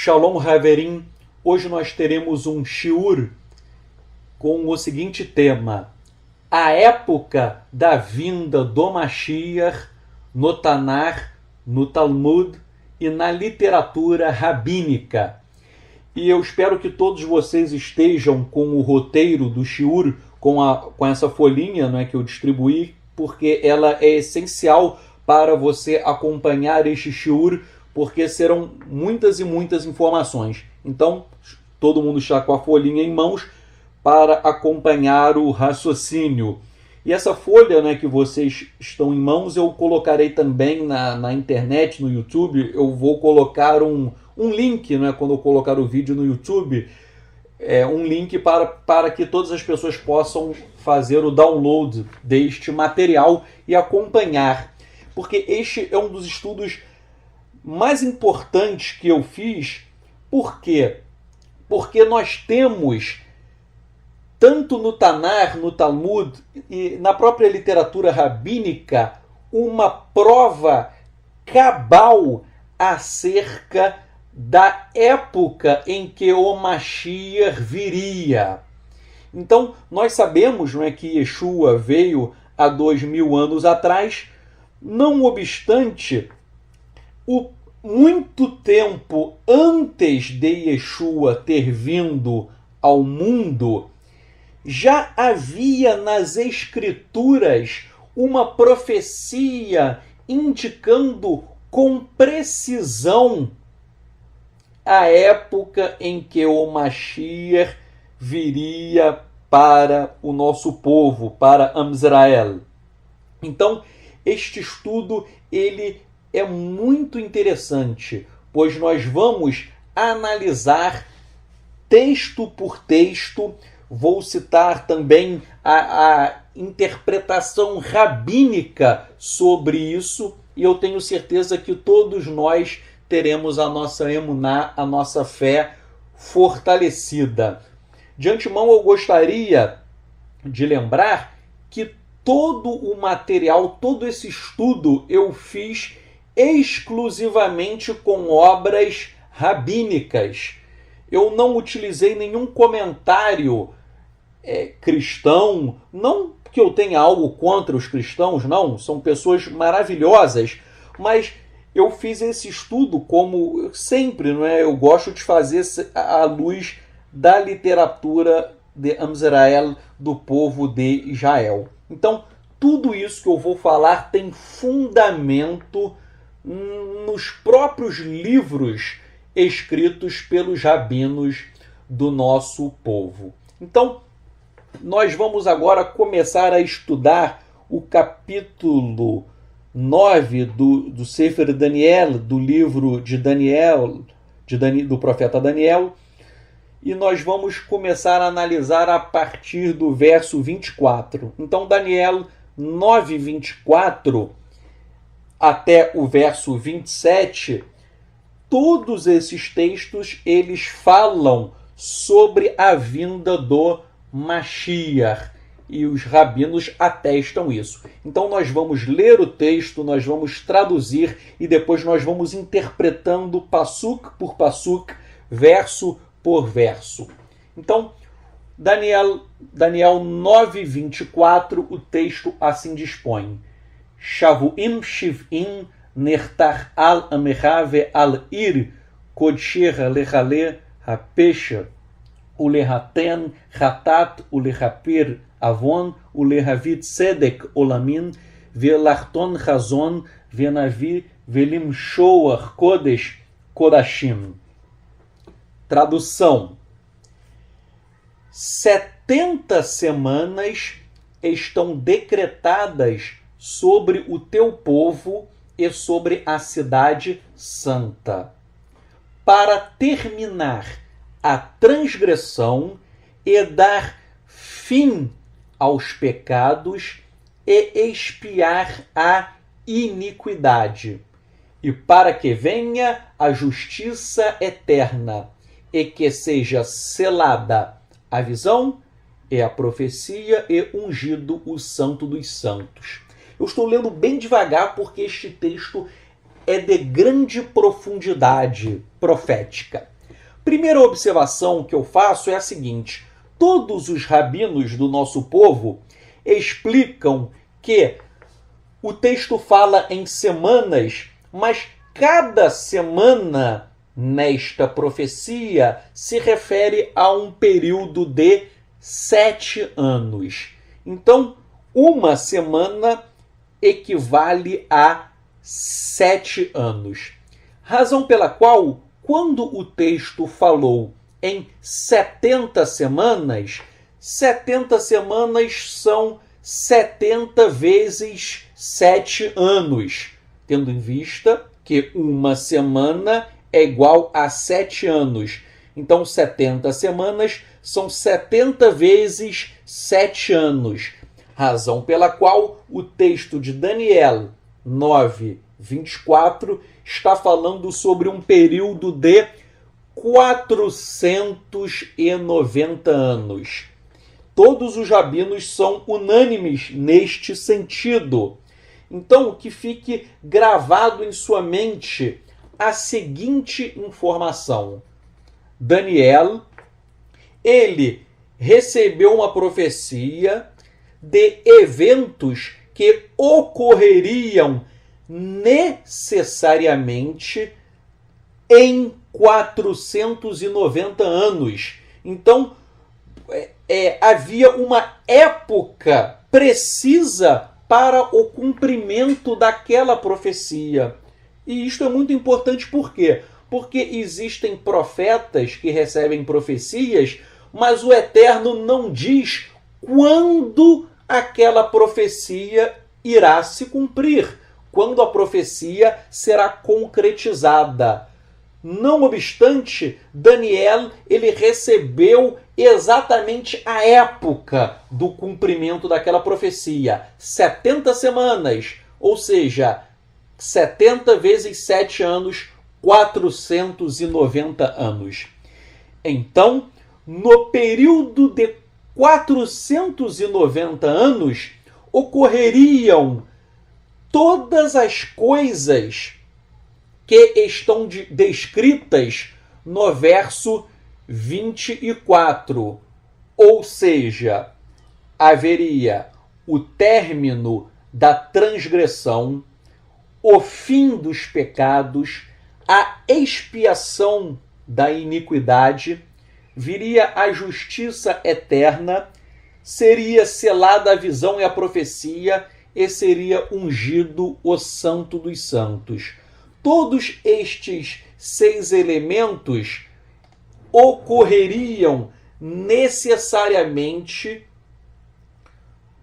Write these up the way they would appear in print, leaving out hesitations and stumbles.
Shalom Haverim, hoje nós teremos um shiur com o seguinte tema: a época da vinda do Mashiach no Tanar, no Talmud e na literatura rabínica. E eu espero que todos vocês estejam com o roteiro do shiur, com essa folhinha, né, que eu distribuí, porque ela é essencial para você acompanhar este shiur, porque serão muitas e muitas informações. Então, todo mundo está com a folhinha em mãos para acompanhar o raciocínio. E essa folha, né, que vocês estão em mãos, eu colocarei também na internet, no YouTube. Eu vou colocar um link, né, quando eu colocar o vídeo no YouTube, um link para que todas as pessoas possam fazer o download deste material e acompanhar. Porque este é um dos estudos mais importantes que eu fiz. Por quê? Porque nós temos, tanto no Tanar, no Talmud e na própria literatura rabínica, uma prova cabal acerca da época em que o Mashiach viria. Então, nós sabemos, não é, que Yeshua veio há 2000 anos atrás. Não obstante, muito tempo antes de Yeshua ter vindo ao mundo, já havia nas Escrituras uma profecia indicando com precisão a época em que o Mashiach viria para o nosso povo, para Am Israel. Então, este estudo ele é muito interessante, pois nós vamos analisar texto por texto. Vou citar também a interpretação rabínica sobre isso, e eu tenho certeza que todos nós teremos a nossa emuná, a nossa fé fortalecida. De antemão, eu gostaria de lembrar que todo o material, todo esse estudo eu fiz exclusivamente com obras rabínicas. Eu não utilizei nenhum comentário cristão, não que eu tenha algo contra os cristãos, não, são pessoas maravilhosas, mas eu fiz esse estudo como sempre, não é? Eu gosto de fazer à luz da literatura de Am Israel, do povo de Israel. Então, tudo isso que eu vou falar tem fundamento nos próprios livros escritos pelos rabinos do nosso povo. Então, nós vamos agora começar a estudar o capítulo 9 do Sefer Daniel, do livro de Daniel, do profeta Daniel, e nós vamos começar a analisar a partir do verso 24. Então, Daniel 9, 24 até o verso 27, todos esses textos eles falam sobre a vinda do Mashiach, e os rabinos atestam isso. Então nós vamos ler o texto, nós vamos traduzir e depois nós vamos interpretando passuk por passuk, verso por verso. Então, Daniel 9, 24, o texto assim dispõe: Shavuim shiv'im nertar al amecha ve'al ir kodsher lechale hapesha ulehaten chatat ulehapir avon ulehavit tzedek olamin ve'lachton chazon ve'navi ve'limshoach kodesh kodashim. Tradução: 70 semanas estão decretadas sobre o teu povo e sobre a cidade santa, para terminar a transgressão e dar fim aos pecados e expiar a iniquidade, e para que venha a justiça eterna e que seja selada a visão e a profecia e ungido o santo dos santos. Eu estou lendo bem devagar porque este texto é de grande profundidade profética. Primeira observação que eu faço é a seguinte: todos os rabinos do nosso povo explicam que o texto fala em semanas, mas cada semana nesta profecia se refere a um período de 7 anos. Então, uma semana equivale a 7 anos. Razão pela qual, quando o texto falou em 70 semanas, 70 semanas são 70 vezes 7 anos, tendo em vista que uma semana é igual a 7 anos. Então, 70 semanas são 70 vezes 7 anos. Razão pela qual o texto de Daniel 9:24 está falando sobre um período de 490 anos. Todos os rabinos são unânimes neste sentido. Então, que fique gravado em sua mente a seguinte informação: Daniel, ele recebeu uma profecia de eventos que ocorreriam necessariamente em 490 anos. Então, havia uma época precisa para o cumprimento daquela profecia. E isto é muito importante por quê? Porque existem profetas que recebem profecias, mas o Eterno não diz quando aquela profecia irá se cumprir, quando a profecia será concretizada. Não obstante, Daniel ele recebeu exatamente a época do cumprimento daquela profecia, 70 semanas, ou seja, 70 vezes 7 anos, 490 anos. Então, no período de 490 anos, ocorreriam todas as coisas que estão descritas no verso 24. Ou seja, haveria o término da transgressão, o fim dos pecados, a expiação da iniquidade, viria a justiça eterna, seria selada a visão e a profecia e seria ungido o Santo dos Santos. Todos estes 6 elementos ocorreriam necessariamente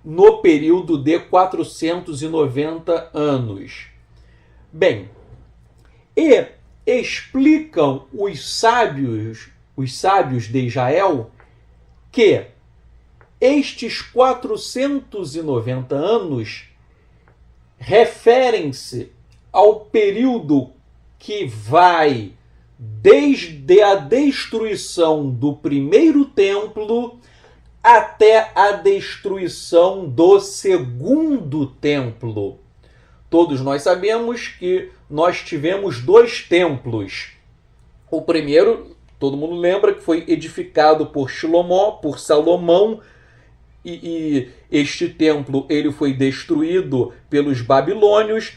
no período de 490 anos. Bem, e explicam os sábios de Israel que estes 490 anos referem-se ao período que vai desde a destruição do primeiro templo até a destruição do segundo templo. Todos nós sabemos que nós tivemos 2 templos. O primeiro, todo mundo lembra, que foi edificado por Salomão, e este templo ele foi destruído pelos babilônios.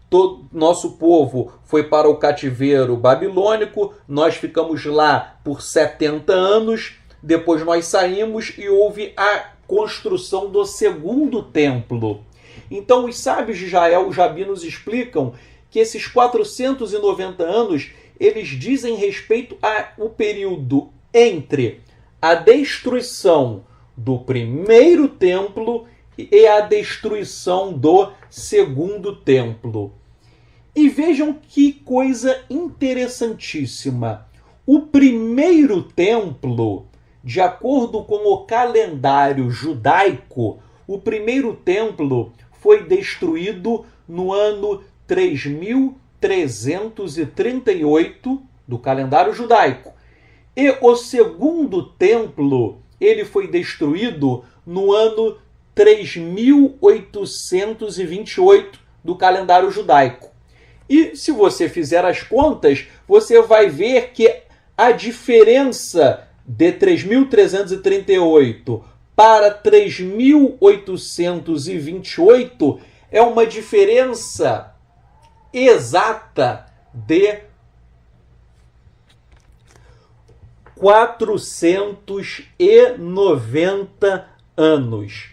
Todo nosso povo foi para o cativeiro babilônico, nós ficamos lá por 70 anos, depois nós saímos e houve a construção do segundo templo. Então os sábios de Israel, os rabinos, explicam que esses 490 anos, eles dizem respeito ao período entre a destruição do primeiro templo e a destruição do segundo templo. E vejam que coisa interessantíssima. O primeiro templo, de acordo com o calendário judaico, o primeiro templo foi destruído no ano 3338 do calendário judaico. E o segundo templo, ele foi destruído no ano 3828 do calendário judaico. E se você fizer as contas, você vai ver que a diferença de 3.338 para 3.828 é uma diferença exata de 490 anos.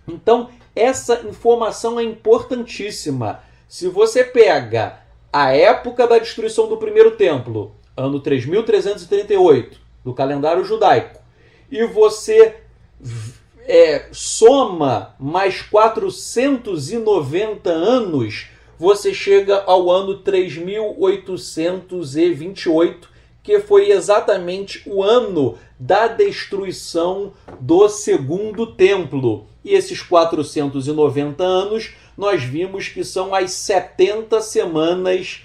Então, essa informação é importantíssima. Se você pega a época da destruição do primeiro templo, ano 3.338, do calendário judaico, e você soma mais 490 anos, você chega ao ano 3.828, que foi exatamente o ano da destruição do segundo templo. E esses 490 anos, nós vimos que são as 70 semanas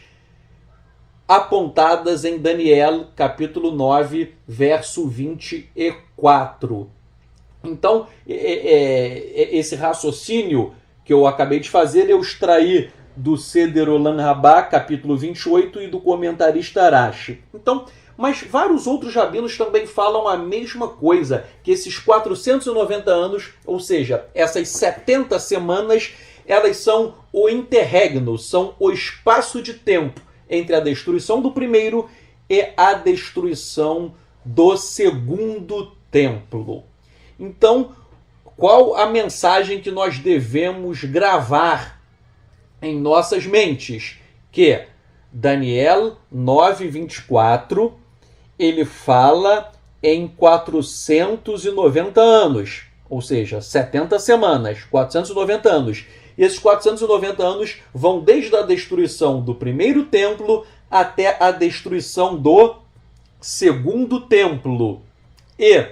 apontadas em Daniel, capítulo 9, verso 24. Então, esse raciocínio que eu acabei de fazer, eu extraí do Seder Olam Rabbah, capítulo 28, e do comentarista Rashi. Então, mas vários outros rabinos também falam a mesma coisa, que esses 490 anos, ou seja, essas 70 semanas, elas são o interregno, são o espaço de tempo entre a destruição do primeiro e a destruição do segundo templo. Então, qual a mensagem que nós devemos gravar em nossas mentes? Que Daniel 9:24, ele fala em 490 anos, ou seja, 70 semanas, 490 anos. E esses 490 anos vão desde a destruição do primeiro templo até a destruição do segundo templo. E,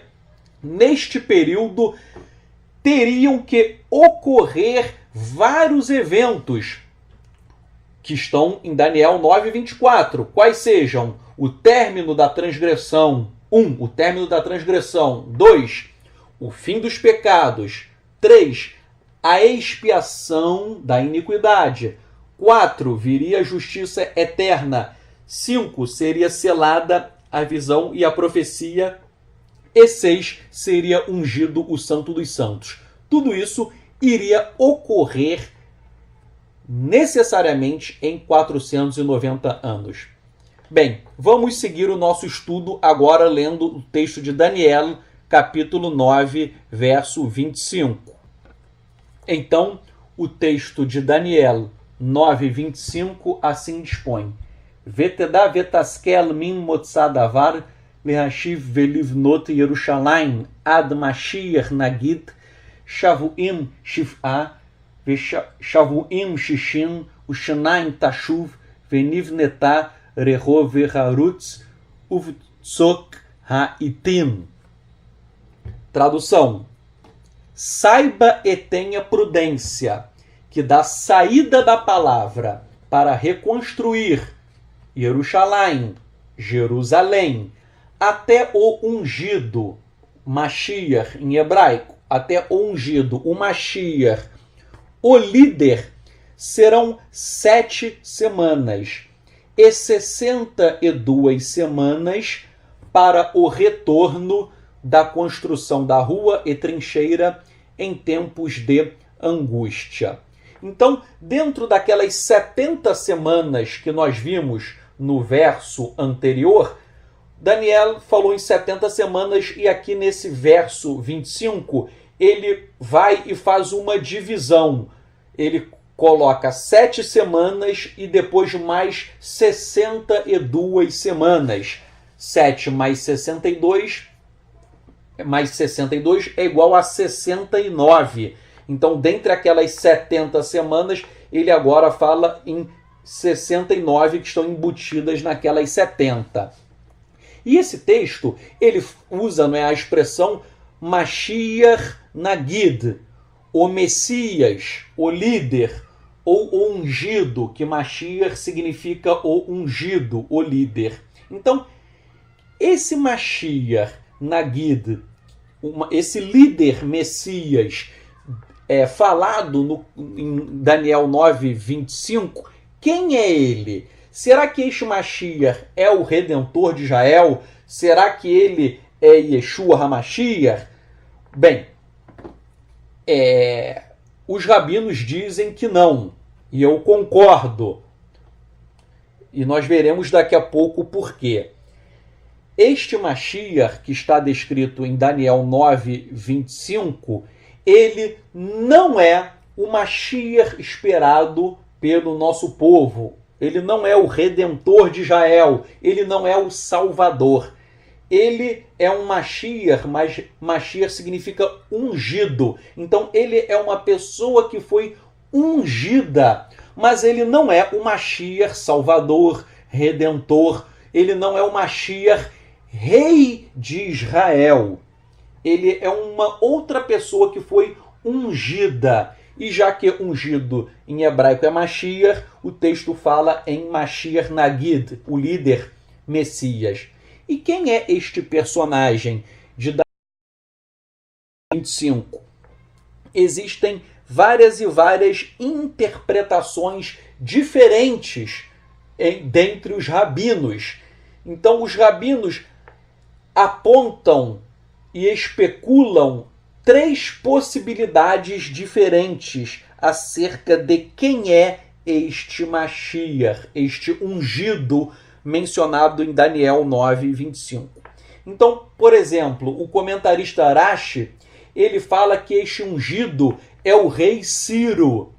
neste período, teriam que ocorrer vários eventos que estão em Daniel 9:24. Quais sejam? O término da transgressão. 1. O término da transgressão. 2. O fim dos pecados. 3. A expiação da iniquidade. 4. Viria a justiça eterna. 5. Seria selada a visão e a profecia. E 6. Seria ungido o Santo dos Santos. Tudo isso iria ocorrer necessariamente em 490 anos. Bem, vamos seguir o nosso estudo agora lendo o texto de Daniel, capítulo 9, verso 25. Então, o texto de Daniel 9:25 assim dispõe: Vetedá vetaskel min motzadavar lehashiv velivnot Yerushalayim ad Mashiach nagid shavuim shiv'a shavuim shishim ushanaim tashuv venivnetá rehov harutz uvtsok ha'itim. Tradução: saiba e tenha prudência que da saída da palavra para reconstruir Yerushalayim, Jerusalém, até o ungido, Mashiach em hebraico, até o ungido, o Mashiach, o líder, serão 7 semanas e 62 semanas para o retorno da construção da rua e trincheira em tempos de angústia. Então, dentro daquelas 70 semanas que nós vimos no verso anterior, Daniel falou em 70 semanas e aqui nesse verso 25, ele vai e faz uma divisão. Ele coloca 7 semanas e depois mais 62 semanas. 7 mais 62 é igual a 69. Então, dentre aquelas 70 semanas, ele agora fala em 69 que estão embutidas naquelas 70. E esse texto, ele usa, não é, a expressão Mashiach Nagid, o Messias, o líder, ou o ungido, que Mashiach significa o ungido, o líder. Então, esse Mashiach Nagid, esse líder Messias, falado em Daniel 9:25, quem é ele? Será que este Mashiach é o Redentor de Israel? Será que ele é Yeshua HaMashiach? Bem, os rabinos dizem que não, e eu concordo. E nós veremos daqui a pouco o porquê. Este Mashiach, que está descrito em Daniel 9, 25, ele não é o Mashiach esperado pelo nosso povo. Ele não é o Redentor de Israel. Ele não é o Salvador. Ele é um Mashiach, mas Mashiach significa ungido. Então ele é uma pessoa que foi ungida, mas ele não é o Mashiach Salvador, Redentor. Ele não é o Mashiach Rei de Israel. Ele é uma outra pessoa que foi ungida. E já que ungido em hebraico é Mashiach, o texto fala em Mashiach Nagid, o líder Messias. E quem é este personagem de Daniel 25? Existem várias e várias interpretações diferentes dentre os rabinos. Então os rabinos apontam e especulam 3 possibilidades diferentes acerca de quem é este Mashiach, este ungido mencionado em Daniel 9, 25. Então, por exemplo, o comentarista Rashi, ele fala que este ungido é o rei Ciro,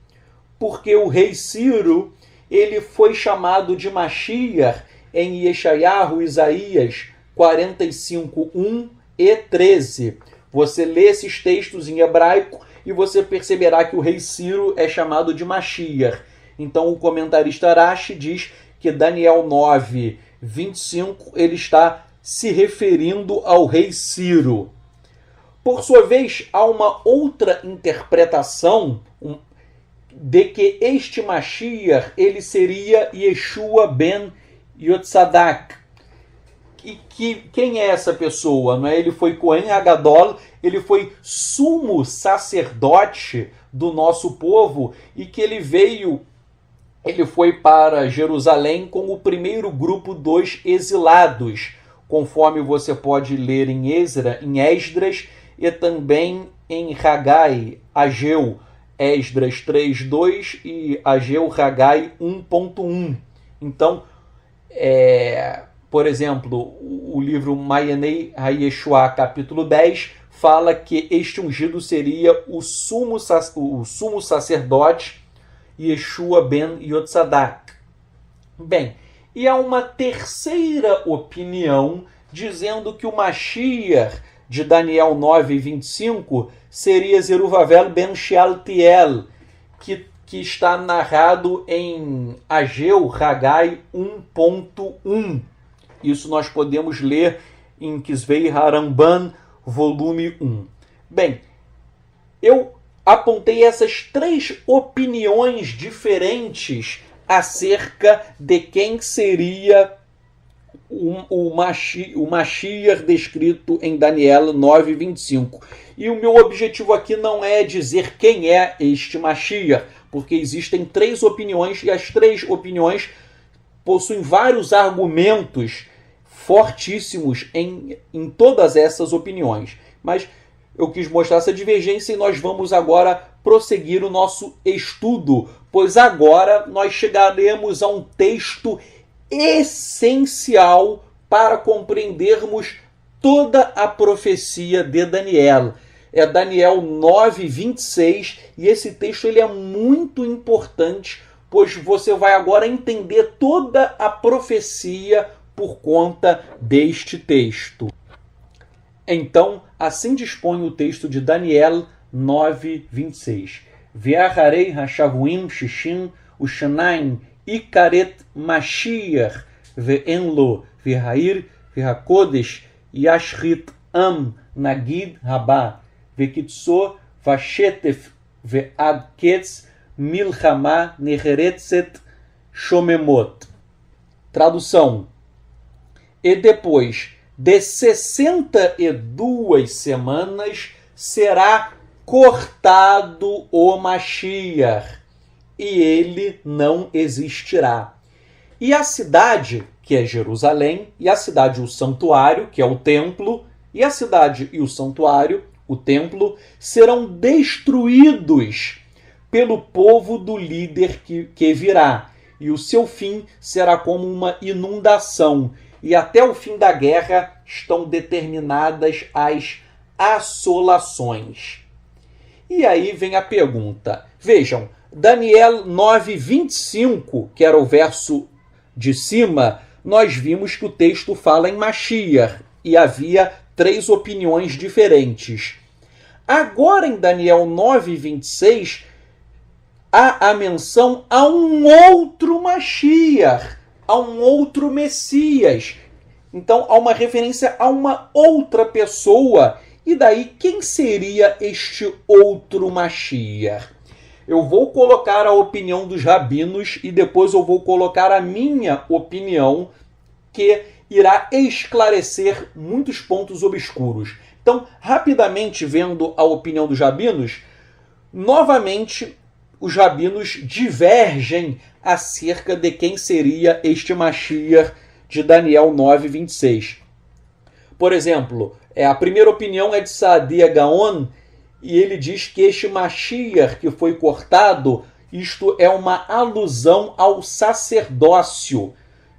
porque o rei Ciro, ele foi chamado de Mashiach em Yeshayahu, Isaías 45, 1 e 13. Você lê esses textos em hebraico e você perceberá que o rei Ciro é chamado de Mashiach. Então o comentarista Rashi diz que Daniel 9, 25, ele está se referindo ao rei Ciro. Por sua vez, há uma outra interpretação de que este Mashiach ele seria Yeshua ben Yotzadak. Quem é essa pessoa? Não é? Ele foi Cohen Hagadol, ele foi sumo sacerdote do nosso povo e que ele foi para Jerusalém com o primeiro grupo dos exilados, conforme você pode ler em Esdras e também em Hagai, Ageu, Esdras 3.2 e Ageu Hagai 1.1. Então, por exemplo, o livro Mayanei HaYeshua, capítulo 10, fala que este ungido seria o sumo sacerdote Yeshua ben Yotzadak. Bem, e há uma terceira opinião dizendo que o Mashiach de Daniel 9, 25 seria Zerubbabel ben Shealtiel, que está narrado em Ageu Hagai 1.1. Isso nós podemos ler em Kisvei Haramban, volume 1. Bem, eu apontei essas 3 opiniões diferentes acerca de quem seria o Mashiach descrito em Daniel 9, 25. E o meu objetivo aqui não é dizer quem é este Mashiach, porque existem 3 opiniões e as 3 opiniões possuem vários argumentos fortíssimos em todas essas opiniões. Mas eu quis mostrar essa divergência e nós vamos agora prosseguir o nosso estudo, pois agora nós chegaremos a um texto essencial para compreendermos toda a profecia de Daniel. É Daniel 9, 26, e esse texto ele é muito importante, pois você vai agora entender toda a profecia por conta deste texto. Então, assim dispõe o texto de Daniel 9, 26. Ve'acharei hashavuim shishim ushanaim ikaret Mashiach ve'en lo ve'ha'ir ve'hakodesh yashrit am nagid haba ve'kitso vashetef ve'ad ketz milchama neheretzet shomemot. Tradução. E depois de 62 semanas será cortado o Mashiach, e ele não existirá. E a cidade, que é Jerusalém, e a cidade e o santuário, que é o templo, e a cidade e o santuário, o templo, serão destruídos pelo povo do líder que virá. E o seu fim será como uma inundação. E até o fim da guerra estão determinadas as assolações. E aí vem a pergunta. Vejam, Daniel 9:25, que era o verso de cima, nós vimos que o texto fala em Mashiach. E havia 3 opiniões diferentes. Agora, em Daniel 9:26, há a menção a um outro Mashiach, a um outro Messias. Então, há uma referência a uma outra pessoa. E daí, quem seria este outro Mashiach? Eu vou colocar a opinião dos rabinos e depois eu vou colocar a minha opinião, que irá esclarecer muitos pontos obscuros. Então, rapidamente vendo a opinião dos rabinos, novamente os rabinos divergem acerca de quem seria este Mashiach de Daniel 9:26. Por exemplo, a primeira opinião é de Saadia Gaon, e ele diz que este Mashiach que foi cortado, isto é uma alusão ao sacerdócio.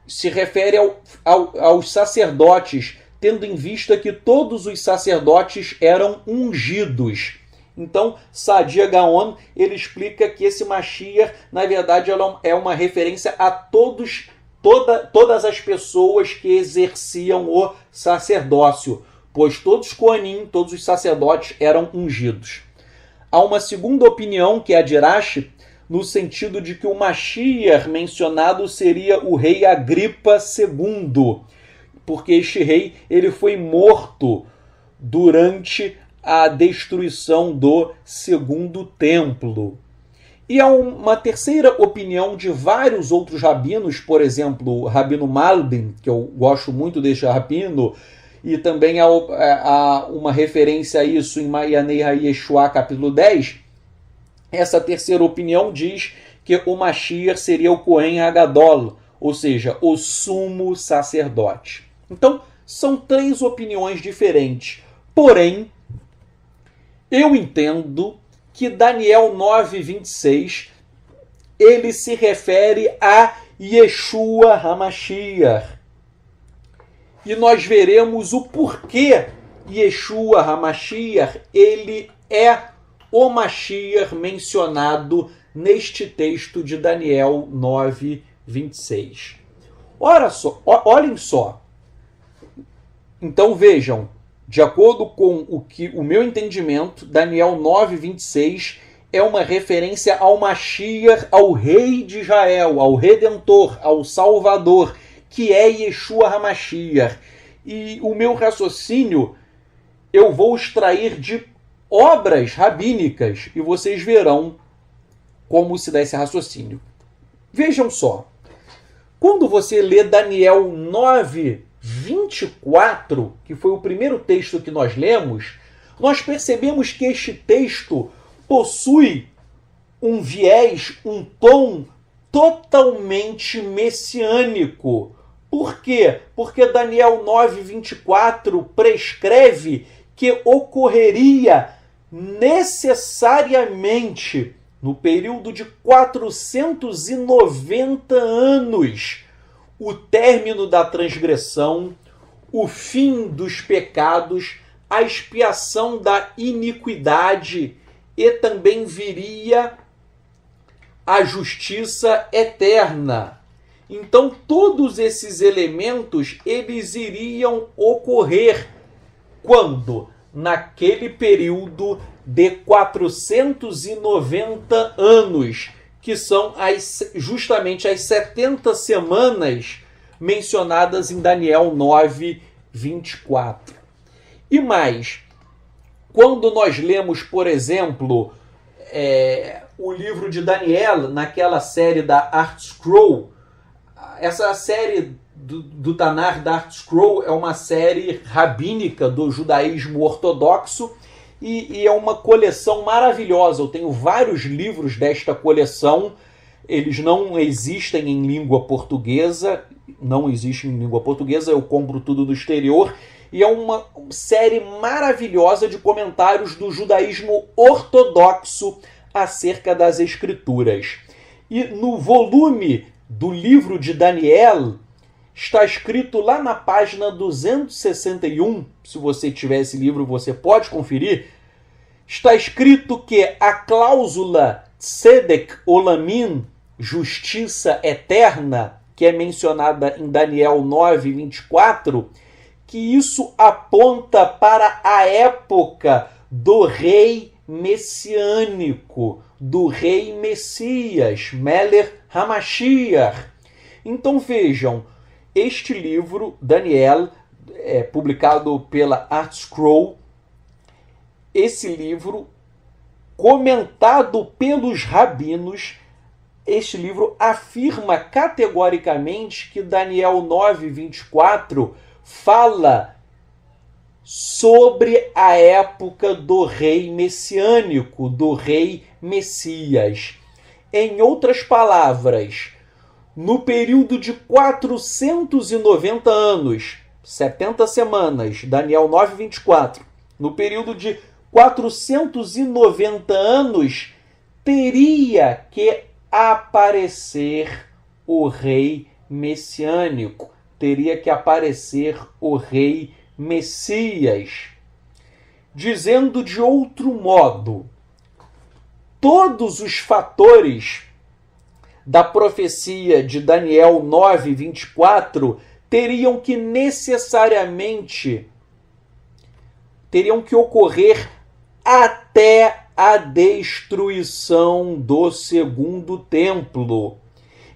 Se refere aos sacerdotes, tendo em vista que todos os sacerdotes eram ungidos. Então, Saadia Gaon, ele explica que esse Mashiach, na verdade, é uma referência a todas as pessoas que exerciam o sacerdócio, pois todos os Kohanim, todos os sacerdotes eram ungidos. Há uma segunda opinião, que é a de Rashi, no sentido de que o Mashiach mencionado seria o rei Agripa II, porque este rei ele foi morto durante a destruição do segundo templo. E há uma terceira opinião de vários outros rabinos, por exemplo, o Rabino Malbim, que eu gosto muito deste rabino, e também há uma referência a isso em Mayanei HaYeshua, capítulo 10. Essa terceira opinião diz que o Mashiach seria o Kohen Hagadol, ou seja, o sumo sacerdote. Então, são 3 opiniões diferentes. Porém, eu entendo que Daniel 9:26 ele se refere a Yeshua HaMashiach. E nós veremos o porquê Yeshua HaMashiach ele é o Mashiach mencionado neste texto de Daniel 9:26. Olhem só. Então vejam, de acordo com o meu entendimento, Daniel 9:26 é uma referência ao Mashiach, ao rei de Israel, ao Redentor, ao Salvador, que é Yeshua HaMashiach. E o meu raciocínio eu vou extrair de obras rabínicas e vocês verão como se dá esse raciocínio. Vejam só, quando você lê Daniel 9:24, que foi o primeiro texto que nós lemos, nós percebemos que este texto possui um viés, um tom totalmente messiânico. Por quê? Porque Daniel 9:24 prescreve que ocorreria necessariamente no período de 490 anos o término da transgressão, o fim dos pecados, a expiação da iniquidade e também viria a justiça eterna. Então, todos esses elementos, eles iriam ocorrer quando? Naquele período de 490 anos, que são justamente as 70 semanas mencionadas em Daniel 9:24. E mais, quando nós lemos, por exemplo, o livro de Daniel, naquela série da Art Scroll, essa série do Tanar da Art Scroll é uma série rabínica do judaísmo ortodoxo e é uma coleção maravilhosa. Eu tenho vários livros desta coleção. Eles não existem em língua portuguesa, não existem em língua portuguesa, eu compro tudo do exterior, e é uma série maravilhosa de comentários do judaísmo ortodoxo acerca das Escrituras. E no volume do livro de Daniel, está escrito lá na página 261, se você tiver esse livro você pode conferir, está escrito que a cláusula Tzedek Olamim, justiça eterna, que é mencionada em Daniel 9:24, que isso aponta para a época do rei messiânico, do rei Messias, Meler HaMashiach. Então vejam, este livro, Daniel, publicado pela ArtScroll, esse livro, comentado pelos rabinos, este livro afirma categoricamente que Daniel 9:24 fala sobre a época do rei messiânico, do rei Messias. Em outras palavras, no período de 490 anos, 70 semanas, Daniel 9:24, no período de 490 anos, teria que aparecer o rei messiânico, teria que aparecer o rei Messias. Dizendo de outro modo, todos os fatores da profecia de Daniel 9:24 teriam que necessariamente ocorrer até a destruição do segundo templo.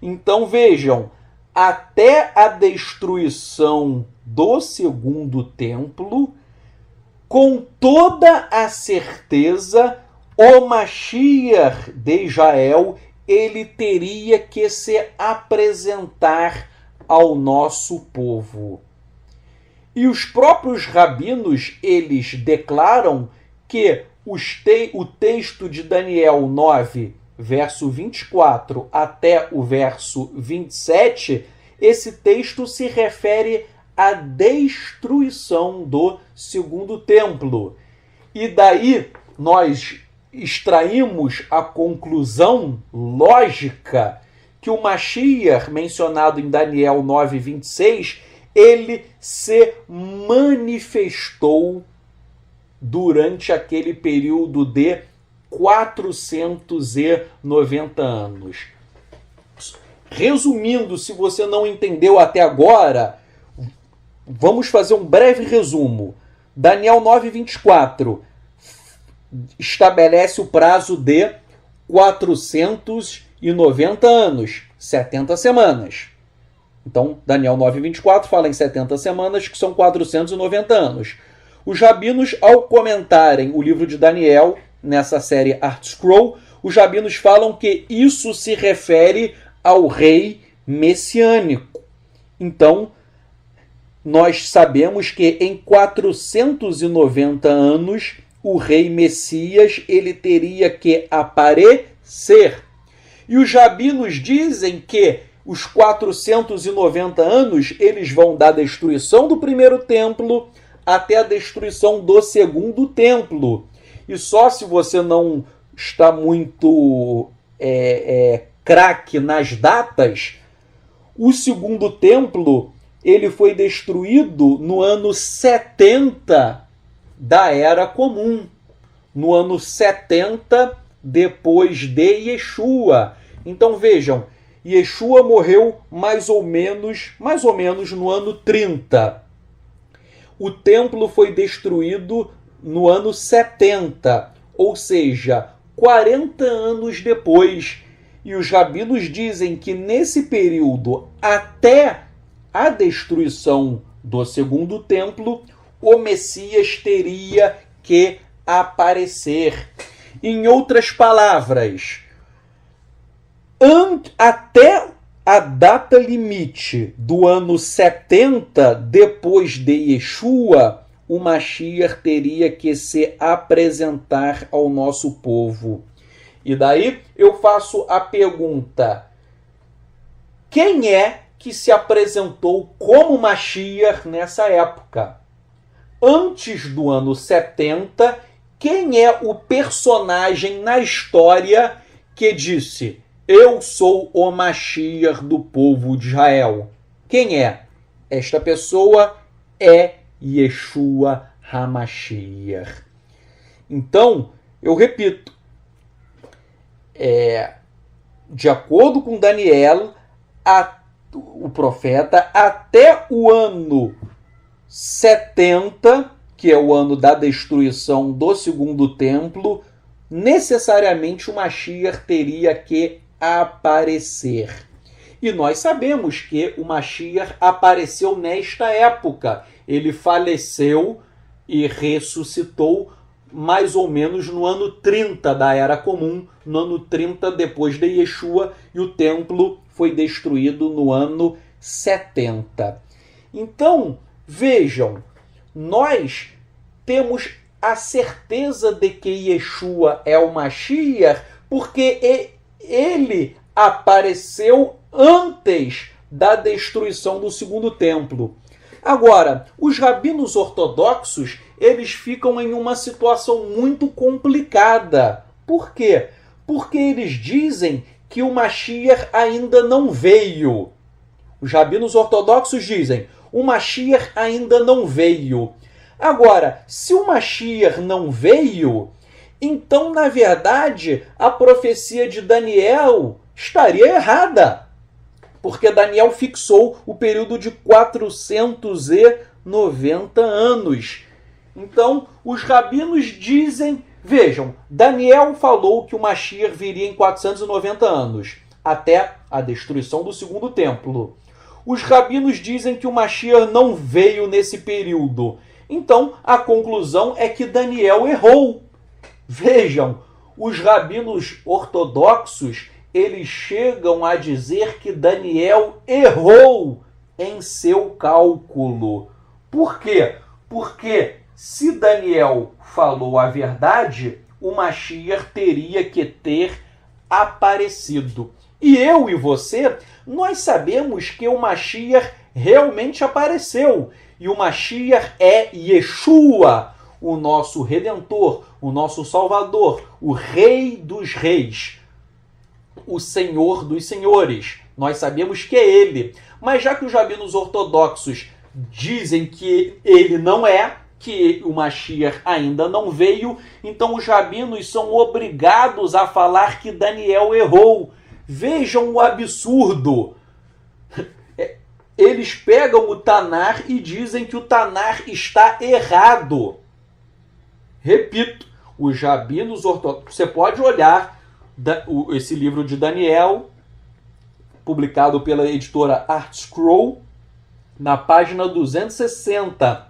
Então vejam, até a destruição do segundo templo, com toda a certeza, o Mashiach de Israel, ele teria que se apresentar ao nosso povo. E os próprios rabinos, eles declaram que o texto de Daniel 9, verso 24 até o verso 27, esse texto se refere à destruição do segundo templo. E daí nós extraímos a conclusão lógica que o Mashiach, mencionado em Daniel 9:26, ele se manifestou durante aquele período de 490 anos. Resumindo, se você não entendeu até agora, vamos fazer um breve resumo. Daniel 9:24 estabelece o prazo de 490 anos, 70 semanas. Então, Daniel 9:24 fala em 70 semanas, que são 490 anos. Os rabinos, ao comentarem o livro de Daniel, nessa série ArtScroll, os rabinos falam que isso se refere ao rei messiânico. Então, nós sabemos que em 490 anos, o rei Messias ele teria que aparecer. E os rabinos dizem que os 490 anos, eles vão da destruição do primeiro templo até a destruição do segundo templo. E só se você não está muito craque nas datas, o segundo templo ele foi destruído no ano 70 da Era Comum, no ano 70 depois de Yeshua. Então vejam, Yeshua morreu mais ou menos no ano 30. O templo foi destruído no ano 70, ou seja, 40 anos depois. E os rabinos dizem que nesse período, até a destruição do segundo templo, o Messias teria que aparecer. Em outras palavras, até a data limite do ano 70 depois de Yeshua, o Mashiach teria que se apresentar ao nosso povo. E daí eu faço a pergunta: quem é que se apresentou como Mashiach nessa época? Antes do ano 70, quem é o personagem na história que disse: eu sou o Mashiach do povo de Israel? Quem é? Esta pessoa é Yeshua HaMashiach. Então, eu repito, de acordo com Daniel, o profeta, até o ano 70, que é o ano da destruição do segundo templo, necessariamente o Mashiach teria que aparecer. E nós sabemos que o Mashiach apareceu nesta época. Ele faleceu e ressuscitou mais ou menos no ano 30 da Era Comum, no ano 30 depois de Yeshua, e o templo foi destruído no ano 70. Então, vejam, nós temos a certeza de que Yeshua é o Mashiach porque ele apareceu antes da destruição do segundo templo. Agora, os rabinos ortodoxos, eles ficam em uma situação muito complicada. Por quê? Porque eles dizem que o Mashiach ainda não veio. Os rabinos ortodoxos dizem: o Mashiach ainda não veio. Agora, se o Mashiach não veio, então, na verdade, a profecia de Daniel estaria errada. Porque Daniel fixou o período de 490 anos. Então, os rabinos dizem... Vejam, Daniel falou que o Mashiach viria em 490 anos, até a destruição do segundo templo. Os rabinos dizem que o Mashiach não veio nesse período. Então, a conclusão é que Daniel errou. Vejam, os rabinos ortodoxos, eles chegam a dizer que Daniel errou em seu cálculo. Por quê? Porque se Daniel falou a verdade, o Mashiach teria que ter aparecido. E eu e você, nós sabemos que o Mashiach realmente apareceu. E o Mashiach é Yeshua, o nosso Redentor, o nosso Salvador, o Rei dos Reis, o Senhor dos Senhores. Nós sabemos que é Ele. Mas já que os rabinos ortodoxos dizem que Ele não é, que o Mashiach ainda não veio, então os rabinos são obrigados a falar que Daniel errou. Vejam o absurdo. Eles pegam o Tanar e dizem que o Tanar está errado. Repito, os rabinos ortodoxos... Você pode olhar esse livro de Daniel, publicado pela editora ArtScroll, na página 260,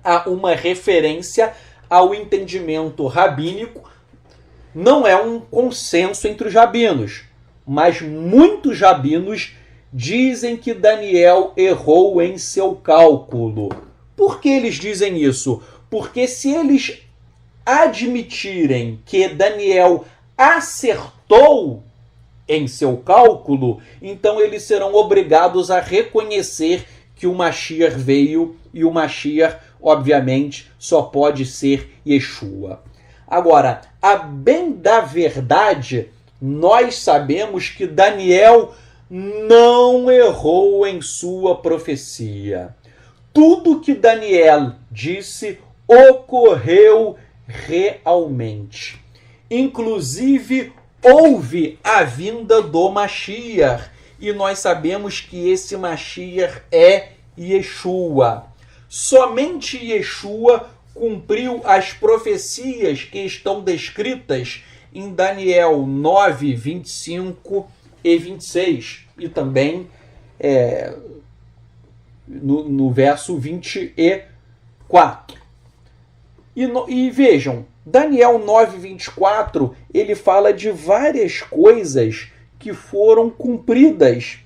há uma referência ao entendimento rabínico. Não é um consenso entre os rabinos, mas muitos rabinos dizem que Daniel errou em seu cálculo. Por que eles dizem isso? Porque se eles admitirem que Daniel acertou em seu cálculo, então eles serão obrigados a reconhecer que o Mashiach veio, e o Mashiach, obviamente, só pode ser Yeshua. Agora, a bem da verdade, nós sabemos que Daniel não errou em sua profecia. Tudo que Daniel disse ocorreu realmente. Inclusive, houve a vinda do Mashiach. E nós sabemos que esse Mashiach é Yeshua. Somente Yeshua cumpriu as profecias que estão descritas em Daniel 9, 25 e 26. E também no verso 24. E vejam, Daniel 9, 24, ele fala de várias coisas que foram cumpridas.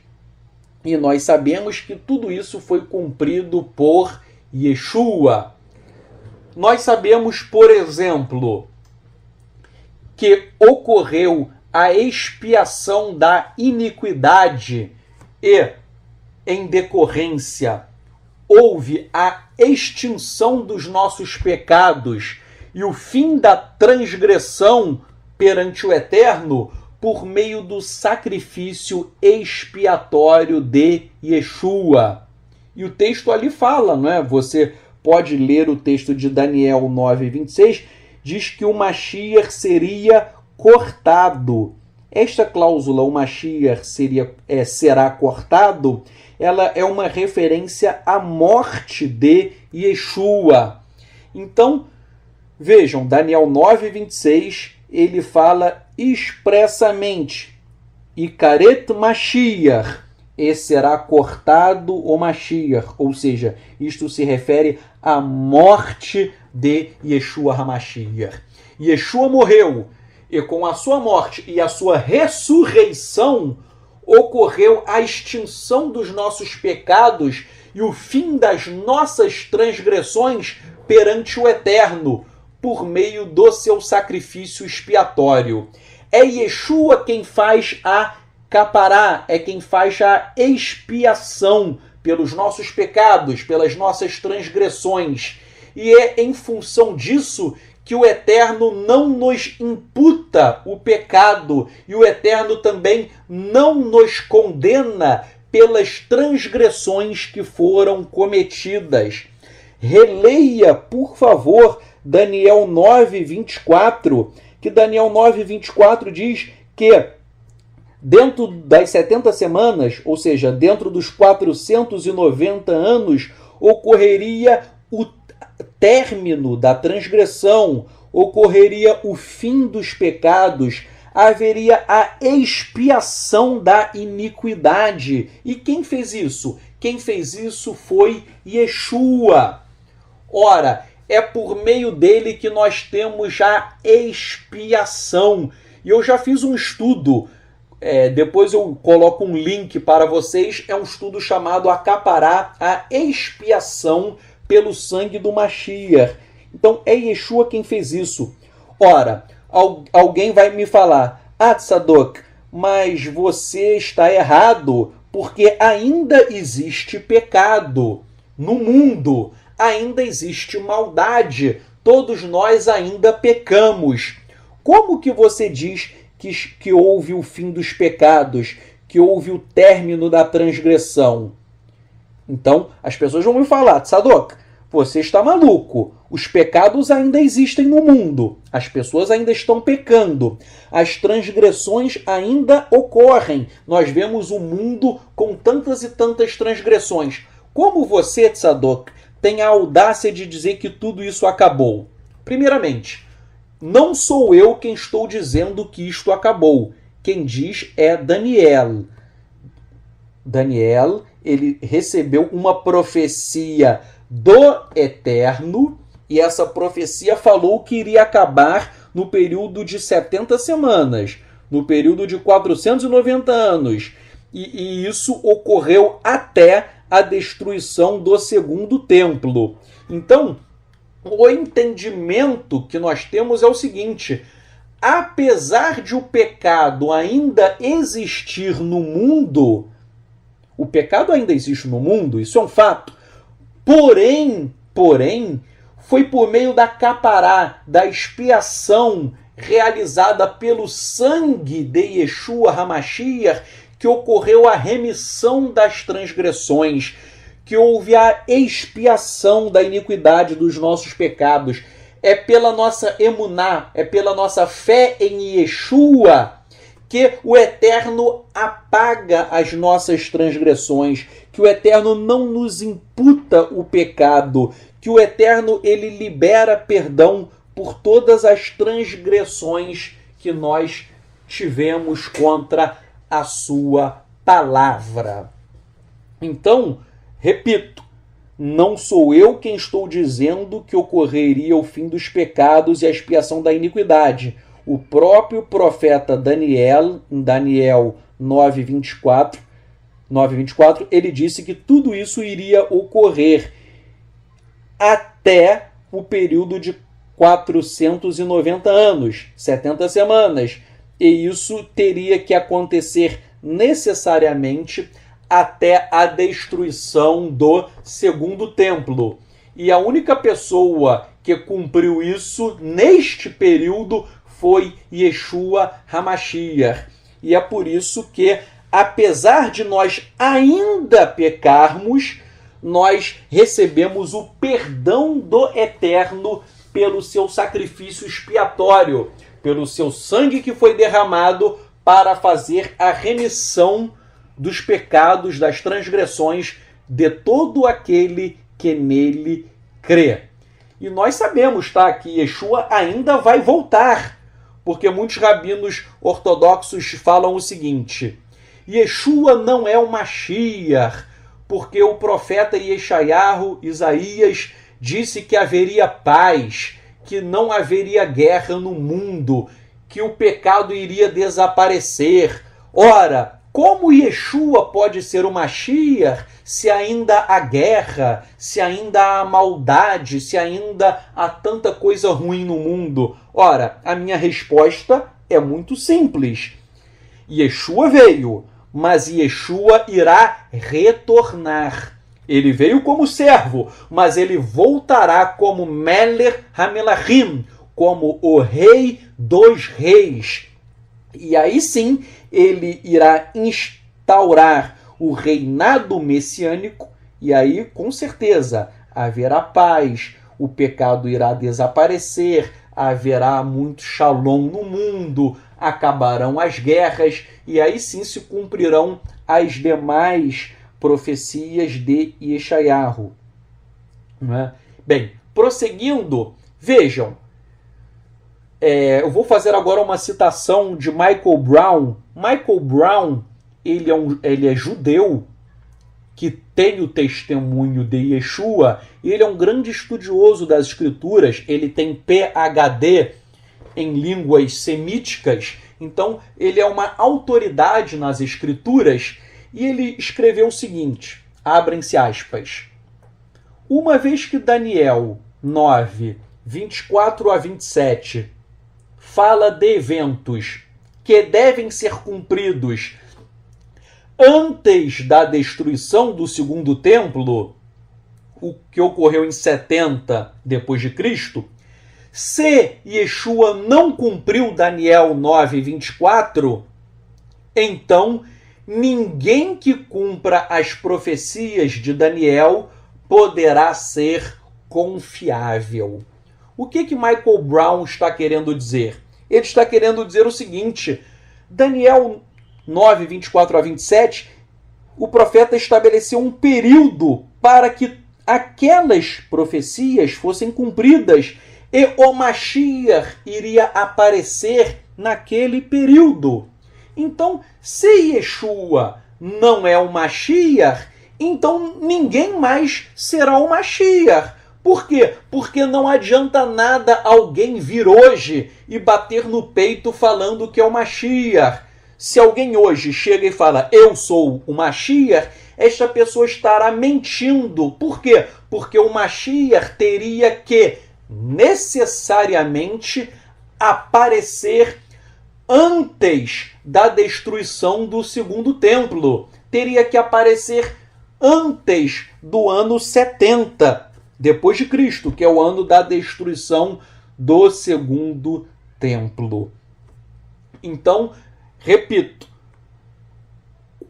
E nós sabemos que tudo isso foi cumprido por Yeshua. Nós sabemos, por exemplo, que ocorreu a expiação da iniquidade e, em decorrência, houve a extinção dos nossos pecados e o fim da transgressão perante o Eterno por meio do sacrifício expiatório de Yeshua. E o texto ali fala, não é? Você pode ler o texto de Daniel 9:26, diz que o Mashiach seria cortado. Esta cláusula, o Mashiach será cortado, ela é uma referência à morte de Yeshua. Então, vejam, Daniel 9:26, ele fala expressamente, Ikaret Mashiach, e será cortado o Mashiach, ou seja, isto se refere à morte de Yeshua HaMashiach. Yeshua morreu, e com a sua morte e a sua ressurreição, ocorreu a extinção dos nossos pecados e o fim das nossas transgressões perante o Eterno, por meio do seu sacrifício expiatório. É Yeshua quem faz a capará, é quem faz a expiação pelos nossos pecados, pelas nossas transgressões. E é em função disso que o Eterno não nos imputa o pecado e o Eterno também não nos condena pelas transgressões que foram cometidas. Releia, por favor, Daniel 9:24, que Daniel 9:24 diz que dentro das 70 semanas, ou seja, dentro dos 490 anos, ocorreria o término da transgressão, ocorreria o fim dos pecados, haveria a expiação da iniquidade. E quem fez isso? Quem fez isso foi Yeshua. Ora, é por meio dele que nós temos a expiação. E eu já fiz um estudo, depois eu coloco um link para vocês, é um estudo chamado Acapará, a expiação pelo sangue do Mashiach. Então é Yeshua quem fez isso. Ora, alguém vai me falar, Tzadok, mas você está errado, porque ainda existe pecado no mundo, ainda existe maldade, todos nós ainda pecamos. Como que você diz que houve o fim dos pecados, que houve o término da transgressão? Então, as pessoas vão me falar, Tzadok, você está maluco. Os pecados ainda existem no mundo. As pessoas ainda estão pecando. As transgressões ainda ocorrem. Nós vemos o mundo com tantas e tantas transgressões. Como você, Tzadok, tem a audácia de dizer que tudo isso acabou? Primeiramente, não sou eu quem estou dizendo que isto acabou. Quem diz é Daniel. Daniel, ele recebeu uma profecia do Eterno, e essa profecia falou que iria acabar no período de 70 semanas, no período de 490 anos. E isso ocorreu até a destruição do segundo templo. Então, o entendimento que nós temos é o seguinte: apesar de o pecado ainda existir no mundo, o pecado ainda existe no mundo, isso é um fato. Porém, foi por meio da capará, da expiação realizada pelo sangue de Yeshua HaMashiach, que ocorreu a remissão das transgressões, que houve a expiação da iniquidade dos nossos pecados. É pela nossa emuná, é pela nossa fé em Yeshua, que o Eterno apaga as nossas transgressões, que o Eterno não nos imputa o pecado, que o Eterno ele libera perdão por todas as transgressões que nós tivemos contra a sua palavra. Então, repito, não sou eu quem estou dizendo que ocorreria o fim dos pecados e a expiação da iniquidade. O próprio profeta Daniel, em Daniel 9:24, ele disse que tudo isso iria ocorrer até o período de 490 anos, 70 semanas. E isso teria que acontecer necessariamente até a destruição do segundo templo. E a única pessoa que cumpriu isso neste período foi Yeshua HaMashiach. E é por isso que, apesar de nós ainda pecarmos, nós recebemos o perdão do Eterno pelo seu sacrifício expiatório, pelo seu sangue que foi derramado para fazer a remissão dos pecados, das transgressões de todo aquele que nele crê. E nós sabemos, tá, que Yeshua ainda vai voltar, porque muitos rabinos ortodoxos falam o seguinte: Yeshua não é o Mashiach, porque o profeta Yeshayahu, Isaías, disse que haveria paz, que não haveria guerra no mundo, que o pecado iria desaparecer. Ora, como Yeshua pode ser o Mashiach se ainda há guerra, se ainda há maldade, se ainda há tanta coisa ruim no mundo? Ora, a minha resposta é muito simples. Yeshua veio, mas Yeshua irá retornar. Ele veio como servo, mas ele voltará como Melech HaMelachim, como o rei dos reis. E aí sim, ele irá instaurar o reinado messiânico, e aí, com certeza, haverá paz, o pecado irá desaparecer, haverá muito shalom no mundo, acabarão as guerras, e aí sim se cumprirão as demais profecias de Yeshayahu. Bem, prosseguindo, vejam, eu vou fazer agora uma citação de Michael Brown. Michael Brown, ele é judeu, que tem o testemunho de Yeshua, e ele é um grande estudioso das escrituras, ele tem PhD em línguas semíticas, então ele é uma autoridade nas escrituras, e ele escreveu o seguinte, abrem-se aspas: uma vez que Daniel 9, 24 a 27, fala de eventos que devem ser cumpridos antes da destruição do segundo templo, o que ocorreu em 70 depois de Cristo, se Yeshua não cumpriu Daniel 9, 24, então ninguém que cumpra as profecias de Daniel poderá ser confiável. O que Michael Brown está querendo dizer? Ele está querendo dizer o seguinte: Daniel 9, 24 a 27, o profeta estabeleceu um período para que aquelas profecias fossem cumpridas, e o Mashiach iria aparecer naquele período. Então, se Yeshua não é o Mashiach, então ninguém mais será o Mashiach. Por quê? Porque não adianta nada alguém vir hoje e bater no peito falando que é o Mashiach. Se alguém hoje chega e fala, eu sou o Mashiach, esta pessoa estará mentindo. Por quê? Porque o Mashiach teria que necessariamente aparecer antes da destruição do segundo templo. Teria que aparecer antes do ano 70 depois de Cristo, que é o ano da destruição do segundo templo. Então, repito,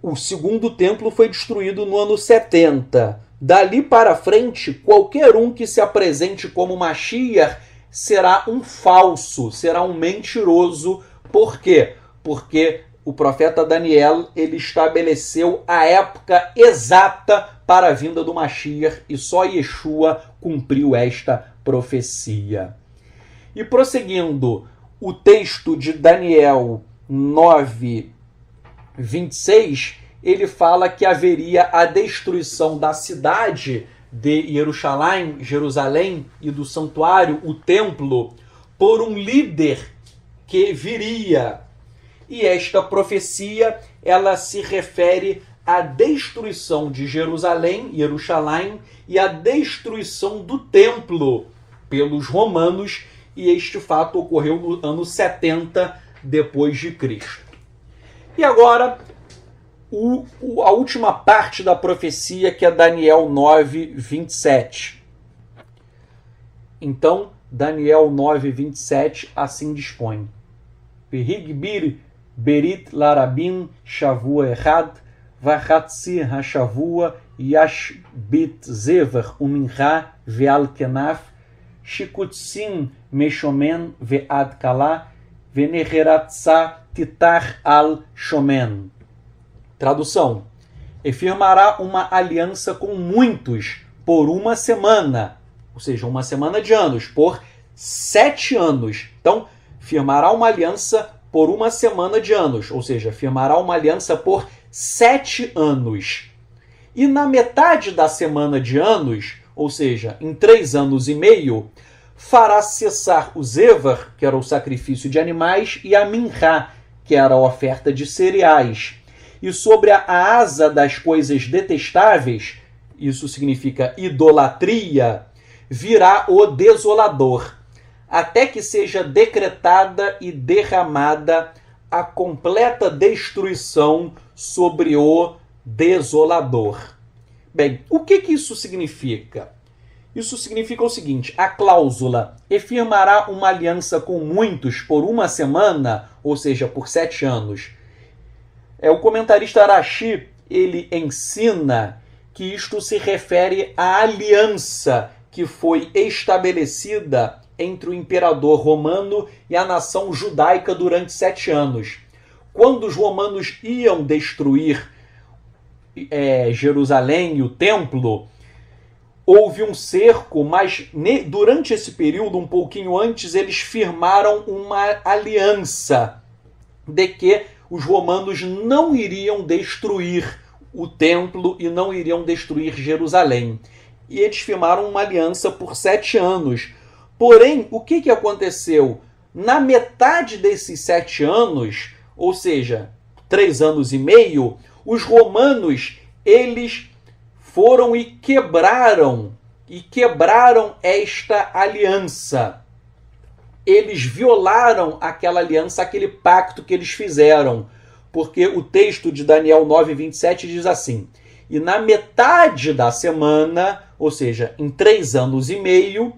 o segundo templo foi destruído no ano 70. Dali para frente, qualquer um que se apresente como Mashiach será um falso, será um mentiroso. Por quê? Porque o profeta Daniel, ele estabeleceu a época exata para a vinda do Mashiach e só Yeshua cumpriu esta profecia. E prosseguindo, o texto de Daniel 9, 26, ele fala que haveria a destruição da cidade de Jerusalém e do santuário, o templo, por um líder que viria. E esta profecia, ela se refere à destruição de Jerusalém e a destruição do templo pelos romanos e este fato ocorreu no ano 70 depois de Cristo. E agora, a última parte da profecia, que é Daniel 9, 27. Então, Daniel 9, 27, assim dispõe. Perigbir berit larabim shavua errad, vachatzi hashavua yashbit zever umincha veal kenaf, shikutsim meshomen vead kala, veneheratsa titar al shomen. Tradução: e firmará uma aliança com muitos por uma semana, ou seja, uma semana de anos, por 7 anos. Então, firmará uma aliança por uma semana de anos, ou seja, firmará uma aliança por 7 anos. E na metade da semana de anos, ou seja, em 3 anos e meio, fará cessar o Zevar, que era o sacrifício de animais, e a Minchá, que era a oferta de cereais. E sobre a asa das coisas detestáveis, isso significa idolatria, virá o desolador, até que seja decretada e derramada a completa destruição sobre o desolador. Bem, o que isso significa? Isso significa o seguinte: a cláusula "e firmará uma aliança com muitos por uma semana", ou seja, por 7 anos. O comentarista Arashi, ele ensina que isto se refere à aliança que foi estabelecida entre o imperador romano e a nação judaica durante 7 anos. Quando os romanos iam destruir Jerusalém e o templo, houve um cerco, mas durante esse período, um pouquinho antes, eles firmaram uma aliança de que os romanos não iriam destruir o templo e não iriam destruir Jerusalém. E eles firmaram uma aliança por 7 anos. Porém, o que aconteceu? Na metade desses 7 anos, ou seja, 3 anos e meio, os romanos, eles foram e quebraram esta aliança. Eles violaram aquela aliança, aquele pacto que eles fizeram. Porque o texto de Daniel 9, 27 diz assim: e na metade da semana, ou seja, em 3 anos e meio,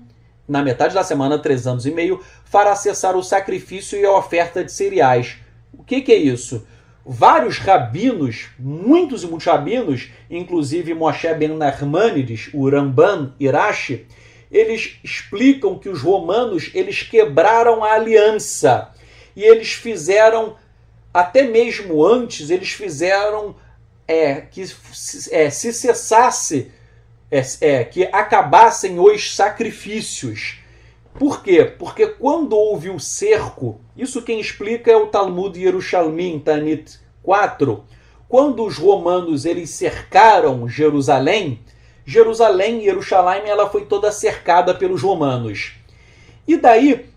na metade da semana, 3 anos e meio, fará cessar o sacrifício e a oferta de cereais. O que é isso? Vários rabinos, muitos e muitos rabinos, inclusive Moshe ben Nachmanides, o Ramban e Rashi, eles explicam que os romanos, eles quebraram a aliança. E eles fizeram, até mesmo antes, eles fizeram que se cessasse, que acabassem os sacrifícios. Por quê? Porque quando houve o cerco, isso quem explica é o Talmud Yerushalmi, Tanit 4, quando os romanos eles cercaram Jerusalém, Jerusalém, ela foi toda cercada pelos romanos. E daí,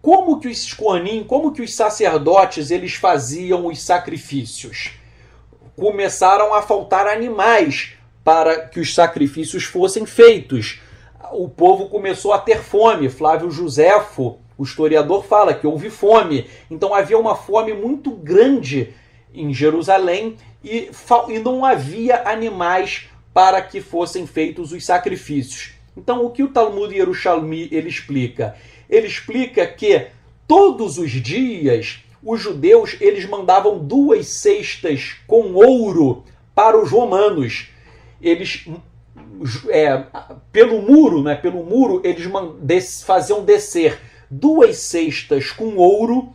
como que os sacerdotes eles faziam os sacrifícios? Começaram a faltar animais para que os sacrifícios fossem feitos. O povo começou a ter fome. Flávio Josefo, o historiador, fala que houve fome. Então havia uma fome muito grande em Jerusalém e não havia animais para que fossem feitos os sacrifícios. Então o que o Talmud Yerushalmi ele explica? Ele explica que todos os dias os judeus eles mandavam 2 cestas com ouro para os romanos. Eles pelo muro, eles faziam descer 2 cestas com ouro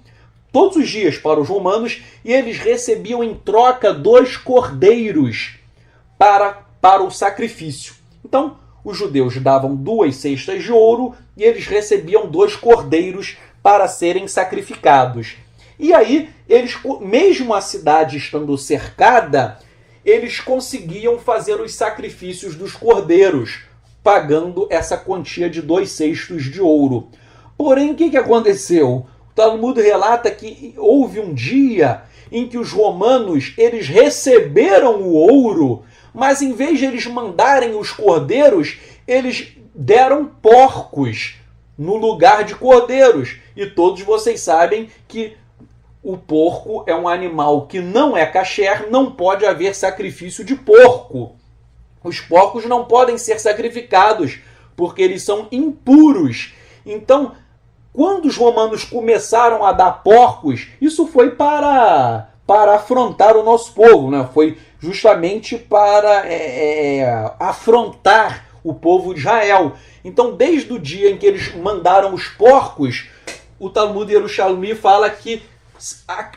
todos os dias para os romanos e eles recebiam em troca 2 cordeiros para o sacrifício. Então, os judeus davam 2 cestas de ouro e eles recebiam 2 cordeiros para serem sacrificados. E aí, eles, mesmo a cidade estando cercada, eles conseguiam fazer os sacrifícios dos cordeiros, pagando essa quantia de 2 cestos de ouro. Porém, o que aconteceu? O Talmud relata que houve um dia em que os romanos eles receberam o ouro, mas em vez de eles mandarem os cordeiros, eles deram porcos no lugar de cordeiros. E todos vocês sabem que o porco é um animal que não é kasher, não pode haver sacrifício de porco. Os porcos não podem ser sacrificados, porque eles são impuros. Então, quando os romanos começaram a dar porcos, isso foi para afrontar o nosso povo, né? Foi justamente para afrontar o povo de Israel. Então, desde o dia em que eles mandaram os porcos, o Talmud Yerushalmi fala que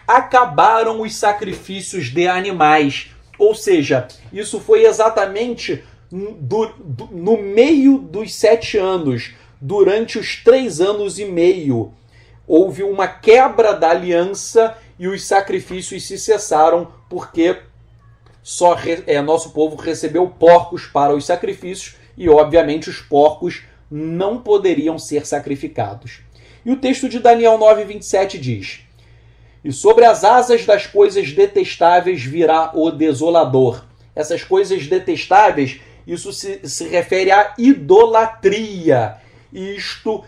acabaram os sacrifícios de animais. Ou seja, isso foi exatamente no meio dos 7 anos, durante os 3 anos e meio. Houve uma quebra da aliança e os sacrifícios se cessaram, porque nosso povo recebeu porcos para os sacrifícios e, obviamente, os porcos não poderiam ser sacrificados. E o texto de Daniel 9:27 diz: e sobre as asas das coisas detestáveis virá o desolador. Essas coisas detestáveis, isso se refere à idolatria. Isto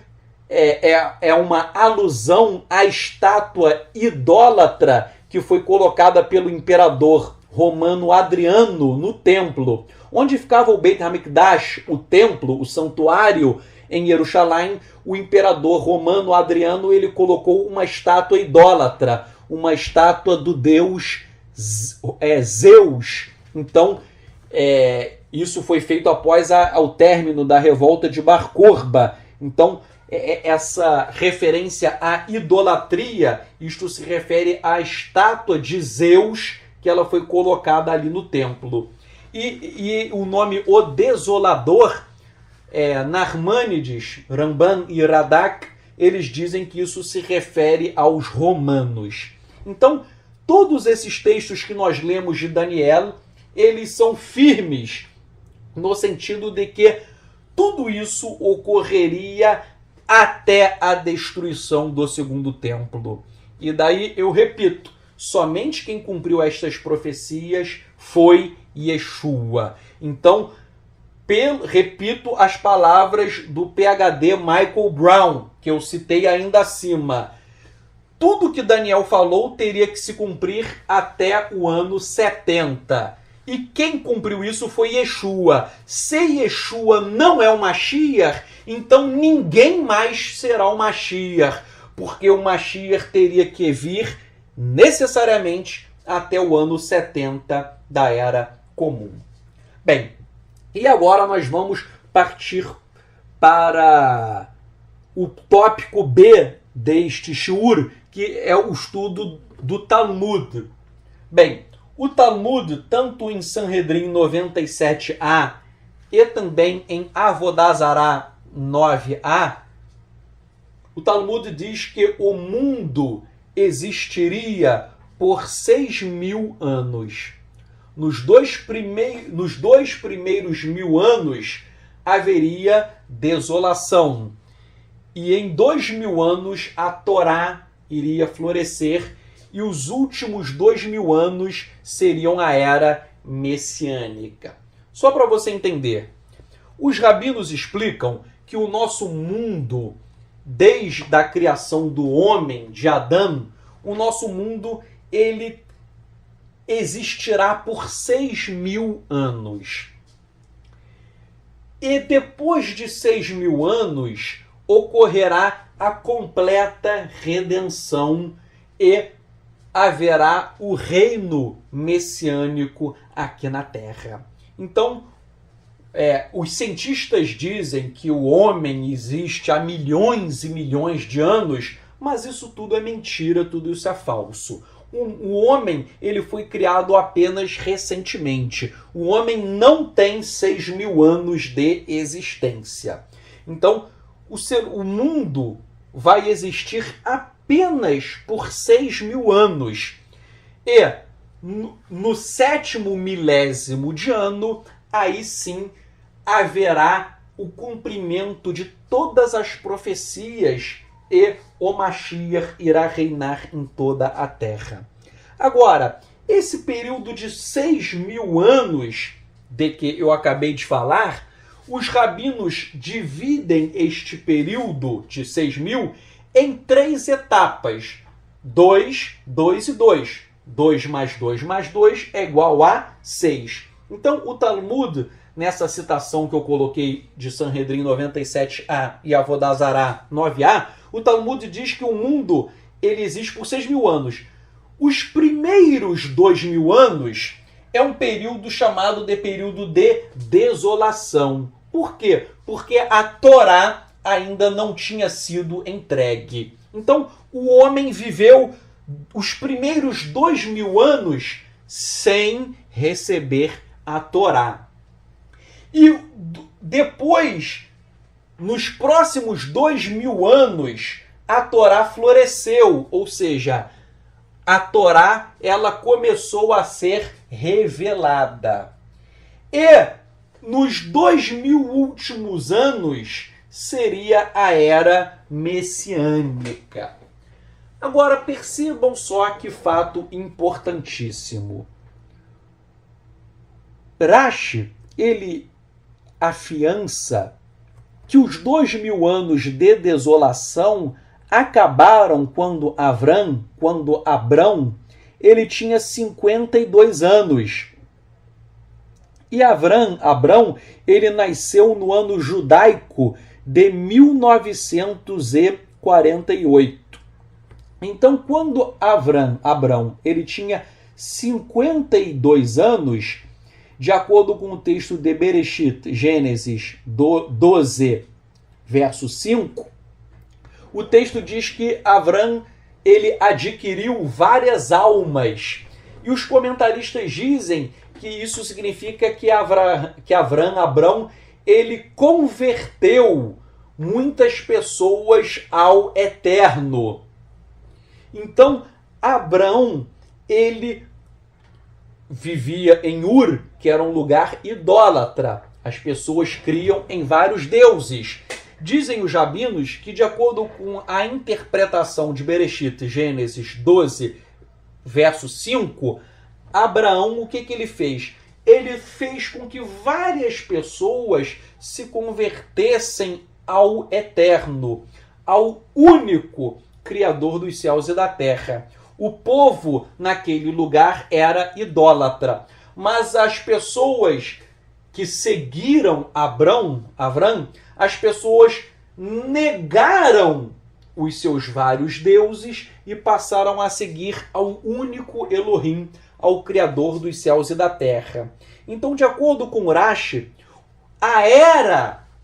é uma alusão à estátua idólatra que foi colocada pelo imperador romano Adriano no templo. Onde ficava o Beit HaMikdash, o templo, o santuário, em Jerusalém, o imperador romano Adriano ele colocou uma estátua idólatra, uma estátua do deus Zeus. Então, isso foi feito após ao término da revolta de Bar Korba. Então, essa referência à idolatria, isto se refere à estátua de Zeus, que ela foi colocada ali no templo. E o nome O Desolador, Narmânides, Ramban e Radak, eles dizem que isso se refere aos romanos. Então, todos esses textos que nós lemos de Daniel, eles são firmes no sentido de que tudo isso ocorreria até a destruição do segundo templo. E daí, eu repito, somente quem cumpriu estas profecias foi Yeshua. Então, repito as palavras do PhD Michael Brown, que eu citei ainda acima. Tudo que Daniel falou teria que se cumprir até o ano 70. E quem cumpriu isso foi Yeshua. Se Yeshua não é o Mashiach, então ninguém mais será o Mashiach, porque o Mashiach teria que vir necessariamente até o ano 70 da Era Comum. Bem, e agora nós vamos partir para o tópico B deste shiur, que é o estudo do Talmud. Bem, o Talmud, tanto em Sanhedrin 97a e também em Avodah Zarah 9a, o Talmud diz que o mundo existiria por 6.000 anos. Nos dois primeiros 1.000 anos haveria desolação. E em 2.000 anos a Torá iria florescer e os últimos 2.000 anos seriam a era messiânica. Só para você entender, os rabinos explicam que o nosso mundo, desde a criação do homem, de Adão, o nosso mundo ele existirá por 6.000 anos. E depois de 6.000 anos ocorrerá a completa redenção e haverá o reino messiânico aqui na Terra. Então, os cientistas dizem que o homem existe há milhões e milhões de anos, mas isso tudo é mentira, tudo isso é falso. O homem ele foi criado apenas recentemente. O homem não tem 6.000 anos de existência. Então, o mundo vai existir apenas por 6.000 anos. E no 7º milésimo de ano, aí sim haverá o cumprimento de todas as profecias e o Mashiach irá reinar em toda a terra. Agora, esse período de 6.000 anos de que eu acabei de falar, os rabinos dividem este período de 6.000 em 3 etapas. 2, 2 e 2. 2 mais 2 mais 2 é igual a 6. Então, o Talmud, nessa citação que eu coloquei de Sanhedrin 97a e Avodah Zarah 9a, o Talmud diz que o mundo ele existe por 6.000 anos. Os primeiros 2.000 anos é um período chamado de período de desolação. Por quê? Porque a Torá ainda não tinha sido entregue. Então, o homem viveu os primeiros 2.000 anos sem receber a Torá. E depois, nos próximos 2.000 anos, a Torá floresceu, ou seja, a Torá ela começou a ser revelada. E nos 2.000 últimos anos seria a era messiânica. Agora percebam só que fato importantíssimo. Rashi, ele afiança que os 2.000 anos de desolação acabaram quando Abrão, ele tinha 52 anos. E Abrão, ele nasceu no ano judaico de 1948. Então, quando Abrão, ele tinha 52 anos, de acordo com o texto de Bereshit, Gênesis 12, verso 5, o texto diz que Abrão ele adquiriu várias almas. E os comentaristas dizem que isso significa que Abrão, ele converteu muitas pessoas ao Eterno. Então, Abrão, ele vivia em Ur, que era um lugar idólatra. As pessoas criam em vários deuses. Dizem os rabinos que, de acordo com a interpretação de Bereshit, Gênesis 12, verso 5, Abraão, o que ele fez? Ele fez com que várias pessoas se convertessem ao Eterno, ao único Criador dos céus e da terra. O povo naquele lugar era idólatra, mas as pessoas que seguiram Abrão, as pessoas negaram os seus vários deuses e passaram a seguir ao único Elohim, ao Criador dos céus e da terra. Então, de acordo com Rashi,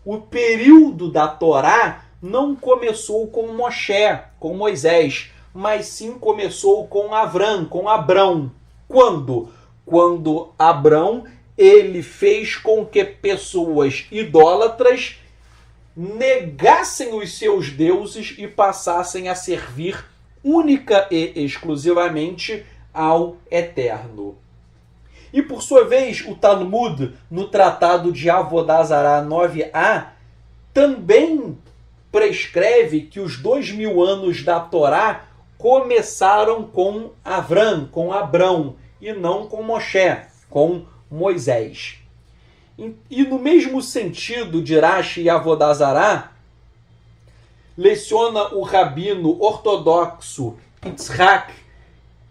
o período da Torá não começou com Moshe, com Moisés, mas sim começou com Abrão. Quando? Quando Abrão ele fez com que pessoas idólatras negassem os seus deuses e passassem a servir única e exclusivamente ao Eterno. E por sua vez, o Talmud, no tratado de Avodah Zarah 9a, também prescreve que os 2.000 anos da Torá começaram com Abrão, e não com Moshe, com Moisés. E no mesmo sentido de Rashi e Avodah Zarah, leciona o rabino ortodoxo Yitzhak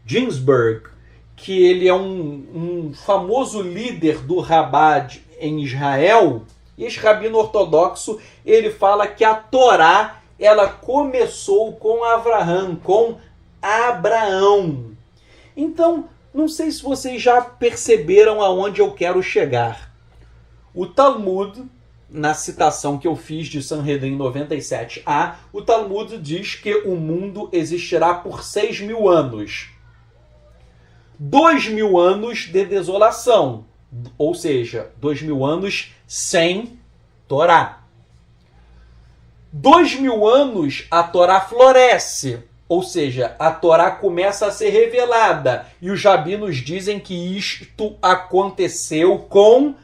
Ginsburg, que ele é um famoso líder do Rabad em Israel. E esse rabino ortodoxo, ele fala que a Torá, ela começou com Abraão. Então, não sei se vocês já perceberam aonde eu quero chegar. O Talmud, na citação que eu fiz de Sanhedrin 97a, o Talmud diz que o mundo existirá por 6.000 anos. 2.000 anos de desolação, ou seja, 2.000 anos sem Torá. 2.000 anos a Torá floresce, ou seja, a Torá começa a ser revelada. E os rabinos dizem que isto aconteceu com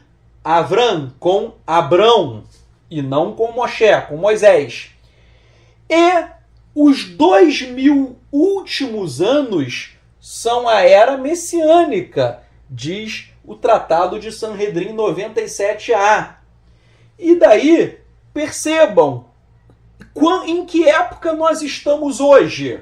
Abrão, e não com Moshe, com Moisés. E os 2.000 últimos anos são a era messiânica, diz o tratado de Sanhedrin 97a. E daí, percebam, em que época nós estamos hoje?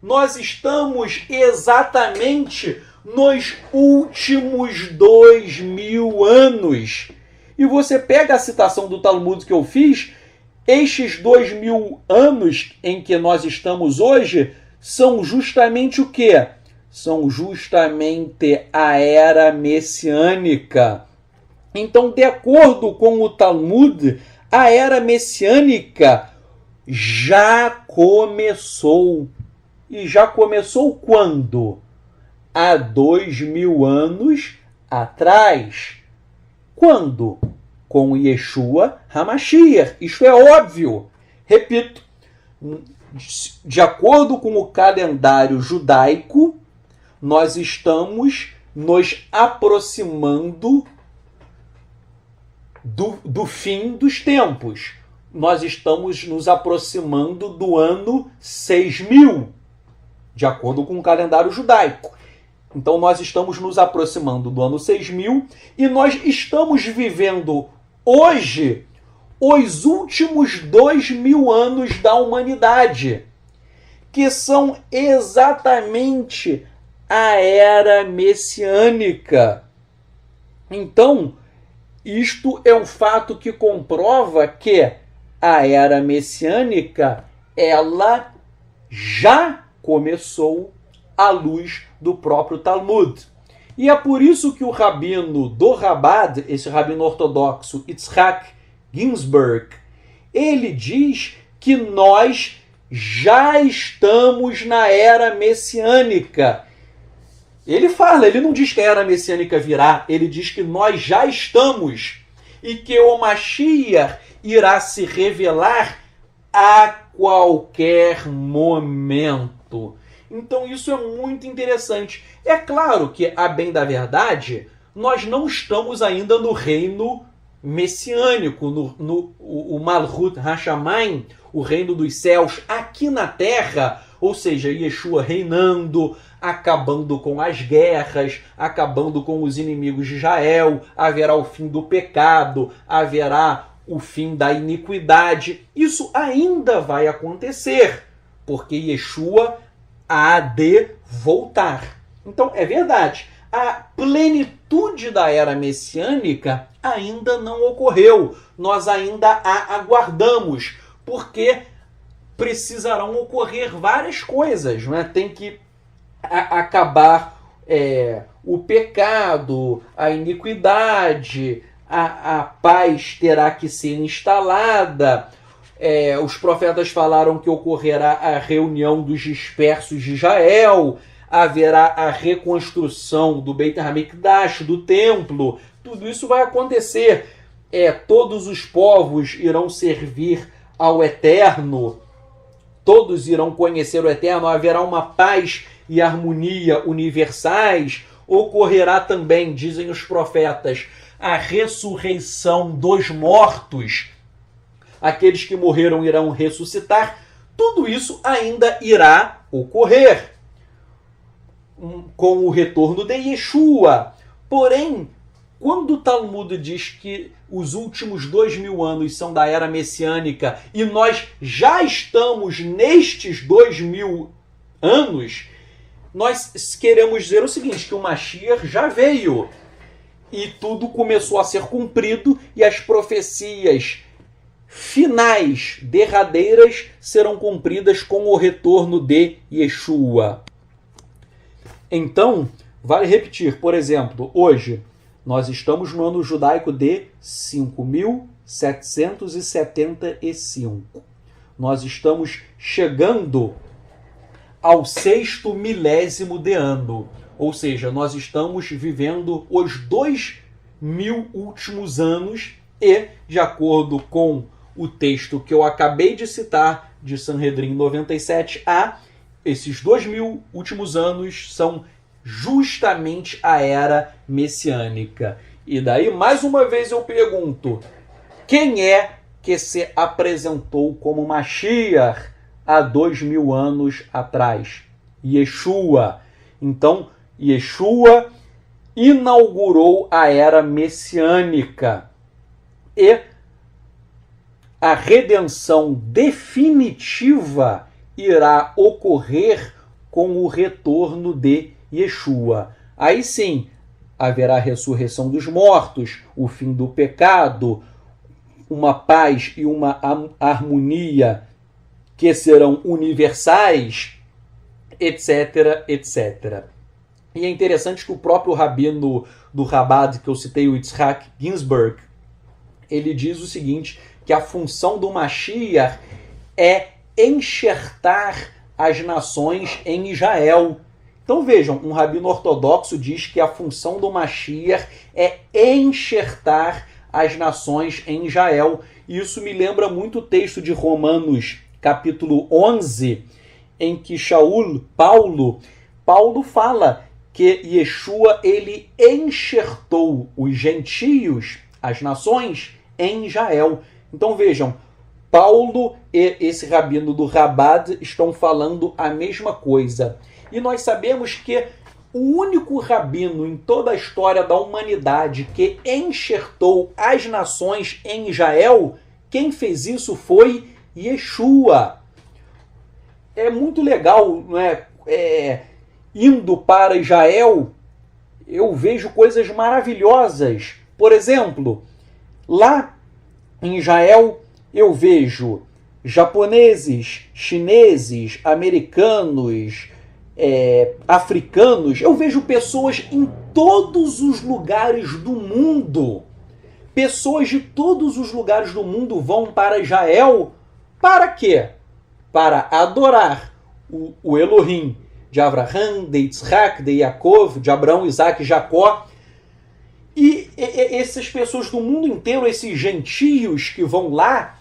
Nós estamos exatamente nos últimos 2000 anos. E você pega a citação do Talmud que eu fiz, estes 2000 anos em que nós estamos hoje são justamente o quê? São justamente a era messiânica. Então, de acordo com o Talmud, a era messiânica já começou. E já começou quando? Há 2000 anos atrás. Quando? Com Yeshua HaMashiach. Isto é óbvio. Repito, de acordo com o calendário judaico, nós estamos nos aproximando do fim dos tempos. Nós estamos nos aproximando do ano 6000, de acordo com o calendário judaico. Então, nós estamos nos aproximando do ano 6000 e nós estamos vivendo hoje os últimos 2000 anos da humanidade, que são exatamente a era messiânica. Então, isto é um fato que comprova que a era messiânica, ela já começou à luz do próprio Talmud. E é por isso que o rabino do Rabad, esse rabino ortodoxo, Yitzhak Ginsburg, ele diz que nós já estamos na era messiânica. Ele fala, ele não diz que a era messiânica virá, ele diz que nós já estamos e que o Mashiach irá se revelar a qualquer momento. Então isso é muito interessante. É claro que, a bem da verdade, nós não estamos ainda no reino messiânico, o Malchut Hashamayim, o reino dos céus, aqui na terra, ou seja, Yeshua reinando, acabando com as guerras, acabando com os inimigos de Israel, haverá o fim do pecado, haverá o fim da iniquidade. Isso ainda vai acontecer, porque Yeshua há de voltar. Então, é verdade, a plenitude da era messiânica ainda não ocorreu. Nós ainda a aguardamos, porque precisarão ocorrer várias coisas, né? Tem que acabar o pecado, a iniquidade, a paz terá que ser instalada. Os profetas falaram que ocorrerá a reunião dos dispersos de Israel, haverá a reconstrução do Beit HaMikdash, do templo. Tudo isso vai acontecer. Todos os povos irão servir ao Eterno, todos irão conhecer o Eterno, haverá uma paz e harmonia universais. Ocorrerá também, dizem os profetas, a ressurreição dos mortos. Aqueles que morreram irão ressuscitar. Tudo isso ainda irá ocorrer com o retorno de Yeshua. Porém, quando o Talmud diz que os últimos 2000 anos são da era messiânica e nós já estamos nestes 2000 anos, nós queremos dizer o seguinte, que o Mashiach já veio e tudo começou a ser cumprido e as profecias finais, derradeiras, serão cumpridas com o retorno de Yeshua. Então, vale repetir, por exemplo, hoje nós estamos no ano judaico de 5.775. Nós estamos chegando ao 6º milésimo de ano. Ou seja, nós estamos vivendo os 2000 últimos anos e, de acordo com o texto que eu acabei de citar, de Sanhedrin 97a, esses 2000 últimos anos são justamente a era messiânica. E daí, mais uma vez eu pergunto, quem é que se apresentou como Mashiach há 2000 anos atrás? Yeshua. Então, Yeshua inaugurou a era messiânica. E a redenção definitiva irá ocorrer com o retorno de Yeshua. Aí sim, haverá a ressurreição dos mortos, o fim do pecado, uma paz e uma harmonia que serão universais, etc, etc. E é interessante que o próprio rabino do Chabad, que eu citei, o Yitzhak Ginsburg, ele diz o seguinte, que a função do Mashiach é enxertar as nações em Israel. Então vejam, um rabino ortodoxo diz que a função do Mashiach é enxertar as nações em Israel. E isso me lembra muito o texto de Romanos, capítulo 11, em que Paulo fala que Yeshua ele enxertou os gentios, as nações, em Israel. Então vejam, Paulo e esse rabino do Chabad estão falando a mesma coisa. E nós sabemos que o único rabino em toda a história da humanidade que enxertou as nações em Israel, quem fez isso foi Yeshua. É muito legal, não é? Indo para Israel, eu vejo coisas maravilhosas. Por exemplo, lá em Israel, eu vejo japoneses, chineses, americanos, africanos. Eu vejo pessoas em todos os lugares do mundo. Pessoas de todos os lugares do mundo vão para Israel. Para quê? Para adorar o Elohim de Abraham, de Yitzhak, de Yaakov, de Abraão, Isaac e Jacó. E essas pessoas do mundo inteiro, esses gentios que vão lá,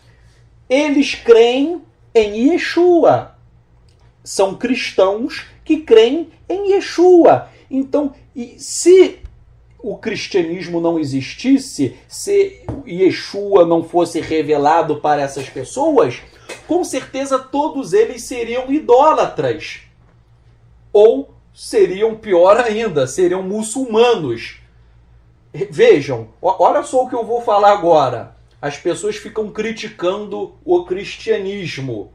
eles creem em Yeshua. São cristãos que creem em Yeshua. Então, se o cristianismo não existisse, se Yeshua não fosse revelado para essas pessoas, com certeza todos eles seriam idólatras. Ou seriam, pior ainda, seriam muçulmanos. Vejam, olha só o que eu vou falar agora. As pessoas ficam criticando o cristianismo.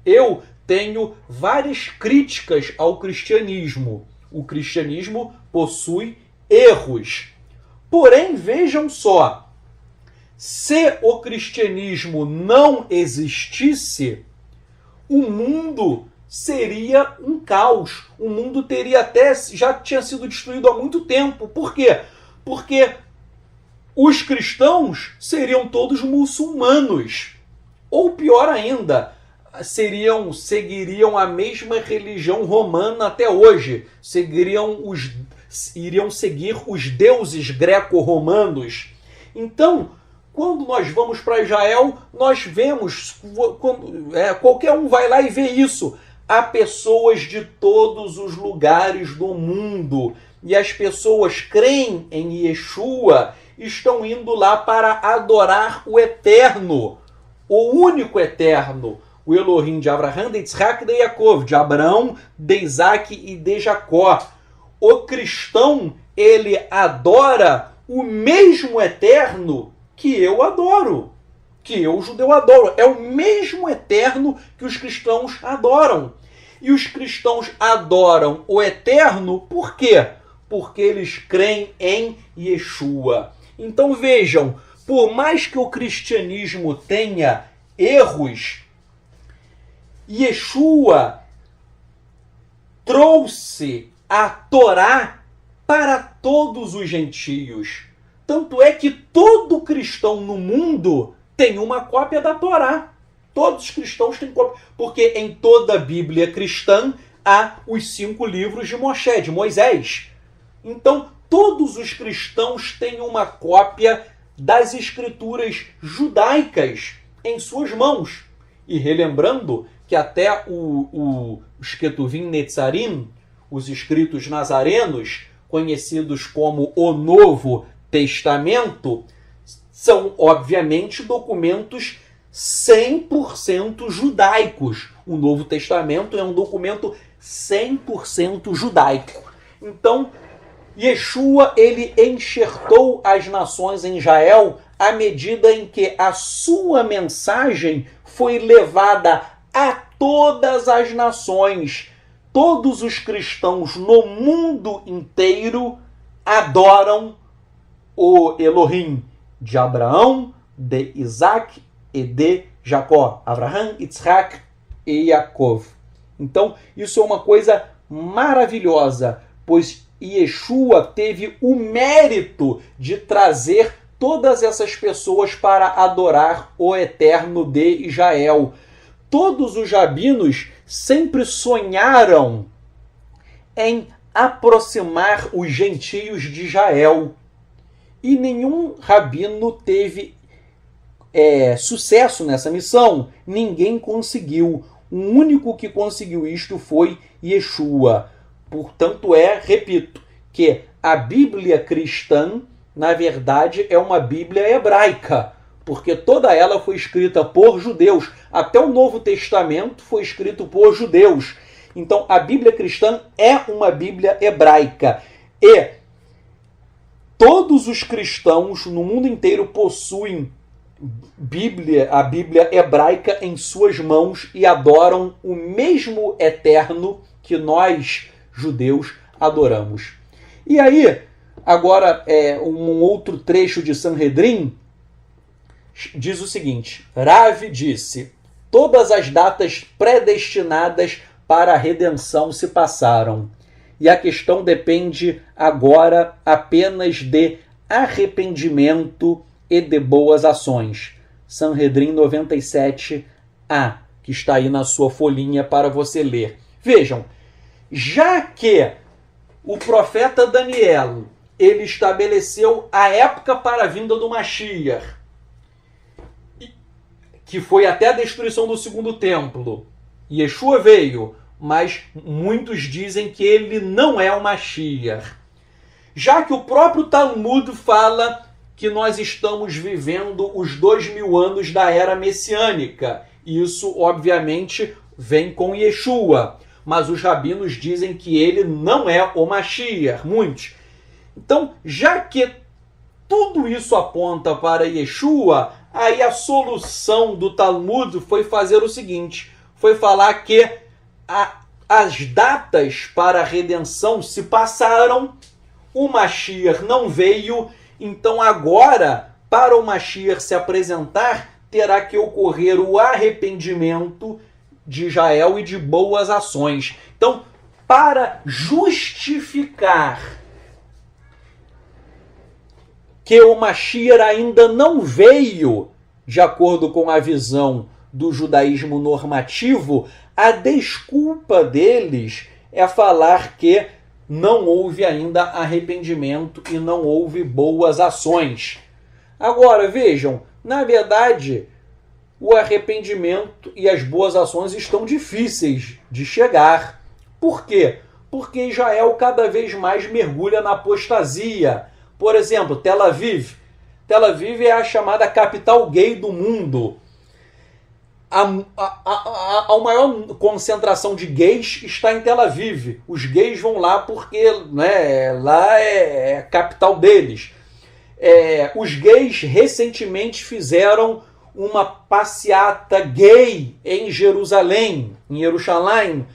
Eu tenho várias críticas ao cristianismo. O cristianismo possui erros. Porém, vejam só, se o cristianismo não existisse, o mundo seria um caos. O mundo já tinha sido destruído há muito tempo. Por quê? Porque os cristãos seriam todos muçulmanos. Ou pior ainda, seguiriam a mesma religião romana até hoje. Iriam seguir os deuses greco-romanos. Então, quando nós vamos para Israel, nós vemos, qualquer um vai lá e vê isso. Há pessoas de todos os lugares do mundo. E as pessoas creem em Yeshua, estão indo lá para adorar o Eterno, o único Eterno, o Elohim de Abraham, de Yitzhak e de Yaakov, de Abraão, de Isaac e de Jacó. O cristão, ele adora o mesmo Eterno que eu adoro, que eu, judeu, adoro. É o mesmo Eterno que os cristãos adoram. E os cristãos adoram o Eterno por quê? Porque eles creem em Yeshua. Então vejam, por mais que o cristianismo tenha erros, Yeshua trouxe a Torá para todos os gentios. Tanto é que todo cristão no mundo tem uma cópia da Torá. Todos os cristãos têm cópia. Porque em toda a Bíblia cristã há os 5 livros de Moshe, de Moisés. Então, todos os cristãos têm uma cópia das escrituras judaicas em suas mãos. E relembrando que até os Ketuvim Netzarim, os escritos nazarenos, conhecidos como o Novo Testamento, são, obviamente, documentos 100% judaicos. O Novo Testamento é um documento 100% judaico. Então, Yeshua, ele enxertou as nações em Israel à medida em que a sua mensagem foi levada a todas as nações. Todos os cristãos no mundo inteiro adoram o Elohim de Abraão, de Isaac e de Jacó. Abraham, Yitzhak e Yaakov. Então, isso é uma coisa maravilhosa, pois Yeshua teve o mérito de trazer todas essas pessoas para adorar o Eterno de Israel. Todos os rabinos sempre sonharam em aproximar os gentios de Israel. E nenhum rabino teve sucesso nessa missão. Ninguém conseguiu. O único que conseguiu isto foi Yeshua. Portanto, repito, que a Bíblia cristã, na verdade, é uma Bíblia hebraica, porque toda ela foi escrita por judeus. Até o Novo Testamento foi escrito por judeus. Então, a Bíblia cristã é uma Bíblia hebraica. E todos os cristãos no mundo inteiro possuem a Bíblia hebraica em suas mãos e adoram o mesmo Eterno que nós, judeus, adoramos. E aí, agora, um outro trecho de Sanhedrin diz o seguinte: Rav disse: todas as datas predestinadas para a redenção se passaram, e a questão depende agora apenas de arrependimento e de boas ações. Sanhedrin 97a, que está aí na sua folhinha para você ler. Vejam, já que o profeta Daniel, ele estabeleceu a época para a vinda do Mashiach, que foi até a destruição do segundo templo. Yeshua veio, mas muitos dizem que ele não é o Mashiach. Já que o próprio Talmud fala que nós estamos vivendo os 2000 anos da era messiânica. Isso, obviamente, vem com Yeshua. Mas os rabinos dizem que ele não é o Mashiach, muitos. Então, já que tudo isso aponta para Yeshua, aí a solução do Talmud foi fazer o seguinte, foi falar que as datas para a redenção se passaram, o Mashiach não veio, então agora, para o Mashiach se apresentar, terá que ocorrer o arrependimento de Israel e de boas ações. Então, para justificar que o Mashiach ainda não veio, de acordo com a visão do judaísmo normativo, a desculpa deles é falar que não houve ainda arrependimento e não houve boas ações. Agora, vejam, na verdade, o arrependimento e as boas ações estão difíceis de chegar. Por quê? Porque Israel cada vez mais mergulha na apostasia. Por exemplo, Tel Aviv. Tel Aviv é a chamada capital gay do mundo. A maior concentração de gays está em Tel Aviv. Os gays vão lá porque lá é a capital deles. Os gays recentemente fizeram uma passeata gay em Jerusalém, em Jerusalém.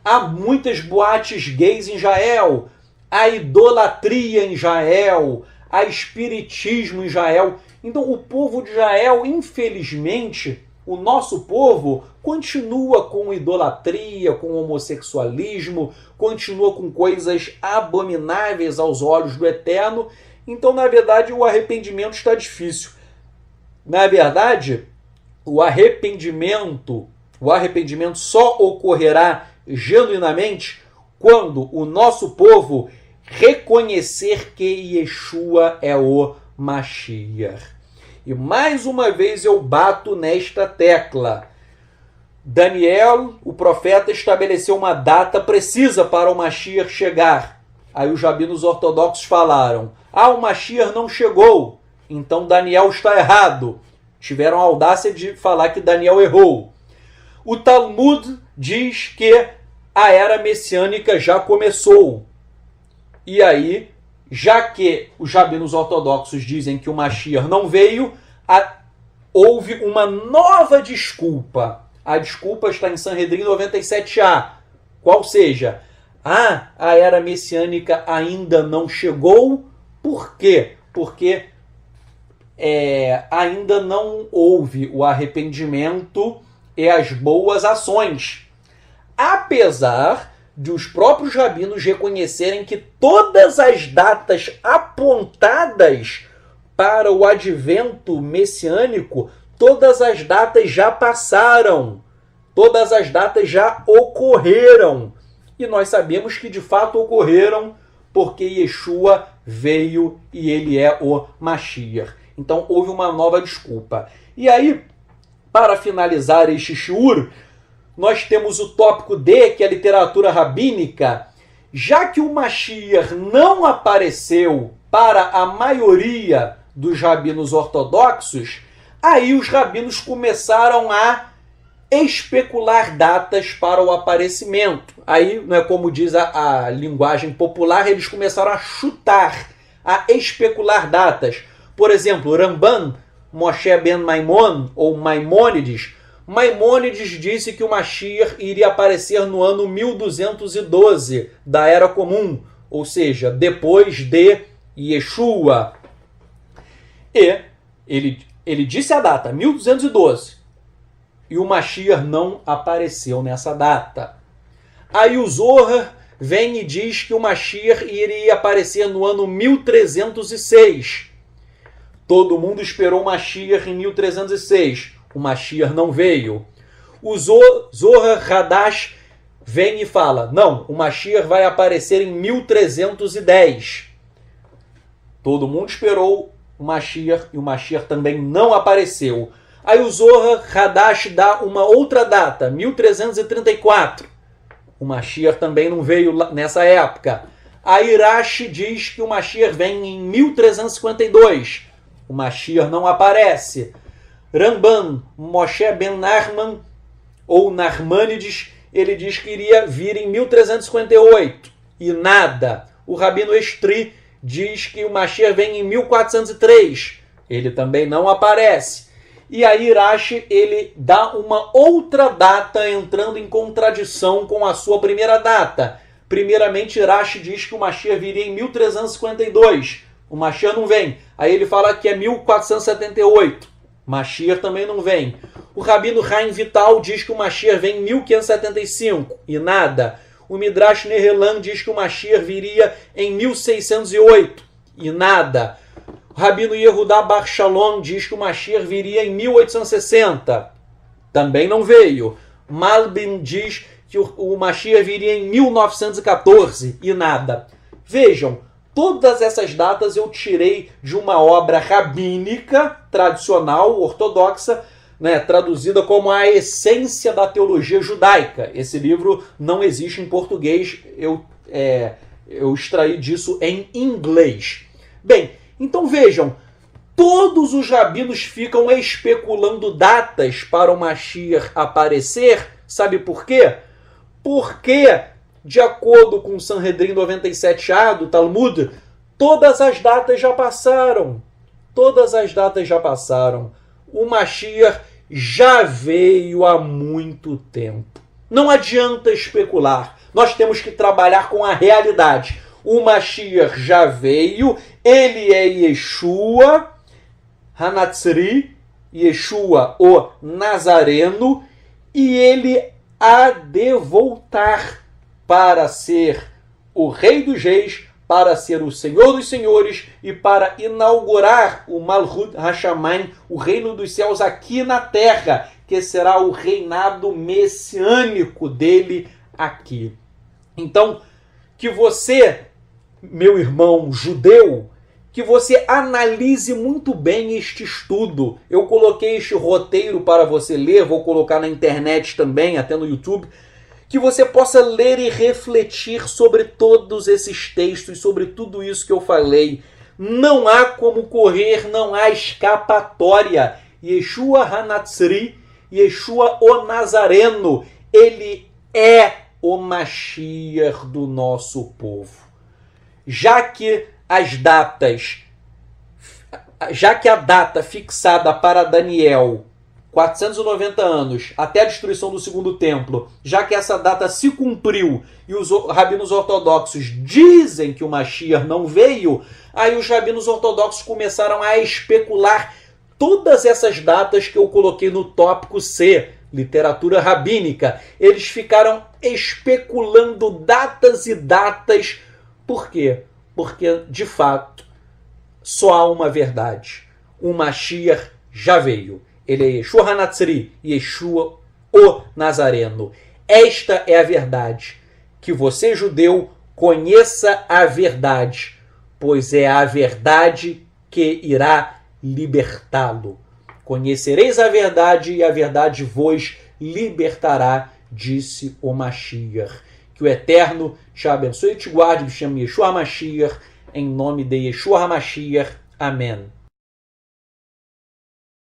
Há muitas boates gays em Israel. Há idolatria em Israel. Há espiritismo em Israel. Então o povo de Israel, infelizmente, o nosso povo continua com idolatria, com homossexualismo, continua com coisas abomináveis aos olhos do Eterno. Então, na verdade, o arrependimento está difícil. Na verdade, o arrependimento só ocorrerá genuinamente quando o nosso povo reconhecer que Yeshua é o Mashiach. E mais uma vez eu bato nesta tecla. Daniel, o profeta, estabeleceu uma data precisa para o Mashiach chegar. Aí os rabinos ortodoxos falaram: o Mashiach não chegou, então Daniel está errado. Tiveram a audácia de falar que Daniel errou. O Talmud diz que a era messiânica já começou. E aí já que os rabinos ortodoxos dizem que o Mashiach não veio, houve uma nova desculpa. A desculpa está em Sanhedrin 97a. Qual seja, a era messiânica ainda não chegou. Por quê? Porque ainda não houve o arrependimento e as boas ações. Apesar de os próprios rabinos reconhecerem que todas as datas apontadas para o advento messiânico, todas as datas já passaram, todas as datas já ocorreram. E nós sabemos que de fato ocorreram porque Yeshua veio e ele é o Mashiach. Então houve uma nova desculpa. E aí, para finalizar este shiur, nós temos o tópico D, que é a literatura rabínica. Já que o Mashiach não apareceu para a maioria dos rabinos ortodoxos, aí os rabinos começaram a especular datas para o aparecimento. Aí, não é como diz a linguagem popular, eles começaram a chutar, a especular datas. Por exemplo, Ramban, Moshe ben Maimon, ou Maimônides, Maimônides disse que o Mashiach iria aparecer no ano 1212 da Era Comum, ou seja, depois de Yeshua. E ele disse a data, 1212, e o Mashiach não apareceu nessa data. Aí o Zohar vem e diz que o Mashiach iria aparecer no ano 1306. Todo mundo esperou o Mashiach em 1306. O Mashiach não veio. O Zohar Hadash vem e fala, não, o Mashiach vai aparecer em 1310. Todo mundo esperou o Mashiach e o Mashiach também não apareceu. Aí o Zohar Hadash dá uma outra data, 1334. O Mashiach também não veio nessa época. Aí Rashi diz que o Mashiach vem em 1352. O Mashiach não aparece. Ramban, Moshe ben Nachman, ou Narmânides, ele diz que iria vir em 1358. E nada. O Rabino Estri diz que o Mashiach vem em 1403. Ele também não aparece. E aí Rashi, ele dá uma outra data entrando em contradição com a sua primeira data. Primeiramente, Rashi diz que o Mashiach viria em 1352. O Mashiach não vem. Aí ele fala que é 1478. Mashiach também não vem. O Rabino Chaim Vital diz que o Mashiach vem em 1575. E nada. O Midrash Nehelan diz que o Mashiach viria em 1608. E nada. O Rabino Yehudá Bar Shalom diz que o Mashiach viria em 1860. Também não veio. Malbim diz que o Mashiach viria em 1914. E nada. Vejam, todas essas datas eu tirei de uma obra rabínica, tradicional, ortodoxa, né, traduzida como A Essência da Teologia Judaica. Esse livro não existe em português, eu extraí disso em inglês. Bem, então vejam, todos os rabinos ficam especulando datas para o Mashiach aparecer. Sabe por quê? Porque, de acordo com o Sanhedrin 97a do Talmud, todas as datas já passaram. Todas as datas já passaram. O Mashiach já veio há muito tempo. Não adianta especular. Nós temos que trabalhar com a realidade. O Mashiach já veio, ele é Yeshua, Hanatzri, Yeshua o Nazareno, e ele há de voltar para ser o Rei dos Reis, para ser o Senhor dos Senhores e para inaugurar o Malchut Hashamayim, o reino dos céus aqui na terra, que será o reinado messiânico dele aqui. Então, que você, meu irmão judeu, que você analise muito bem este estudo. Eu coloquei este roteiro para você ler, vou colocar na internet também, até no YouTube, que você possa ler e refletir sobre todos esses textos, sobre tudo isso que eu falei. Não há como correr, não há escapatória. Yeshua Hanatzri, Yeshua o Nazareno, ele é o Mashiach do nosso povo. Já que as datas, já que a data fixada para Daniel, 490 anos, até a destruição do segundo templo, já que essa data se cumpriu e os rabinos ortodoxos dizem que o Mashiach não veio, aí os rabinos ortodoxos começaram a especular todas essas datas que eu coloquei no tópico C, literatura rabínica. Eles ficaram especulando datas e datas. Por quê? Porque, de fato, só há uma verdade. O Mashiach já veio. Ele é Yeshua HaNatzri, Yeshua o Nazareno. Esta é a verdade. Que você, judeu, conheça a verdade, pois é a verdade que irá libertá-lo. Conhecereis a verdade e a verdade vos libertará, disse o Mashiach. Que o Eterno te abençoe e te guarde, me chame Yeshua HaMashiach, em nome de Yeshua HaMashiach. Amém.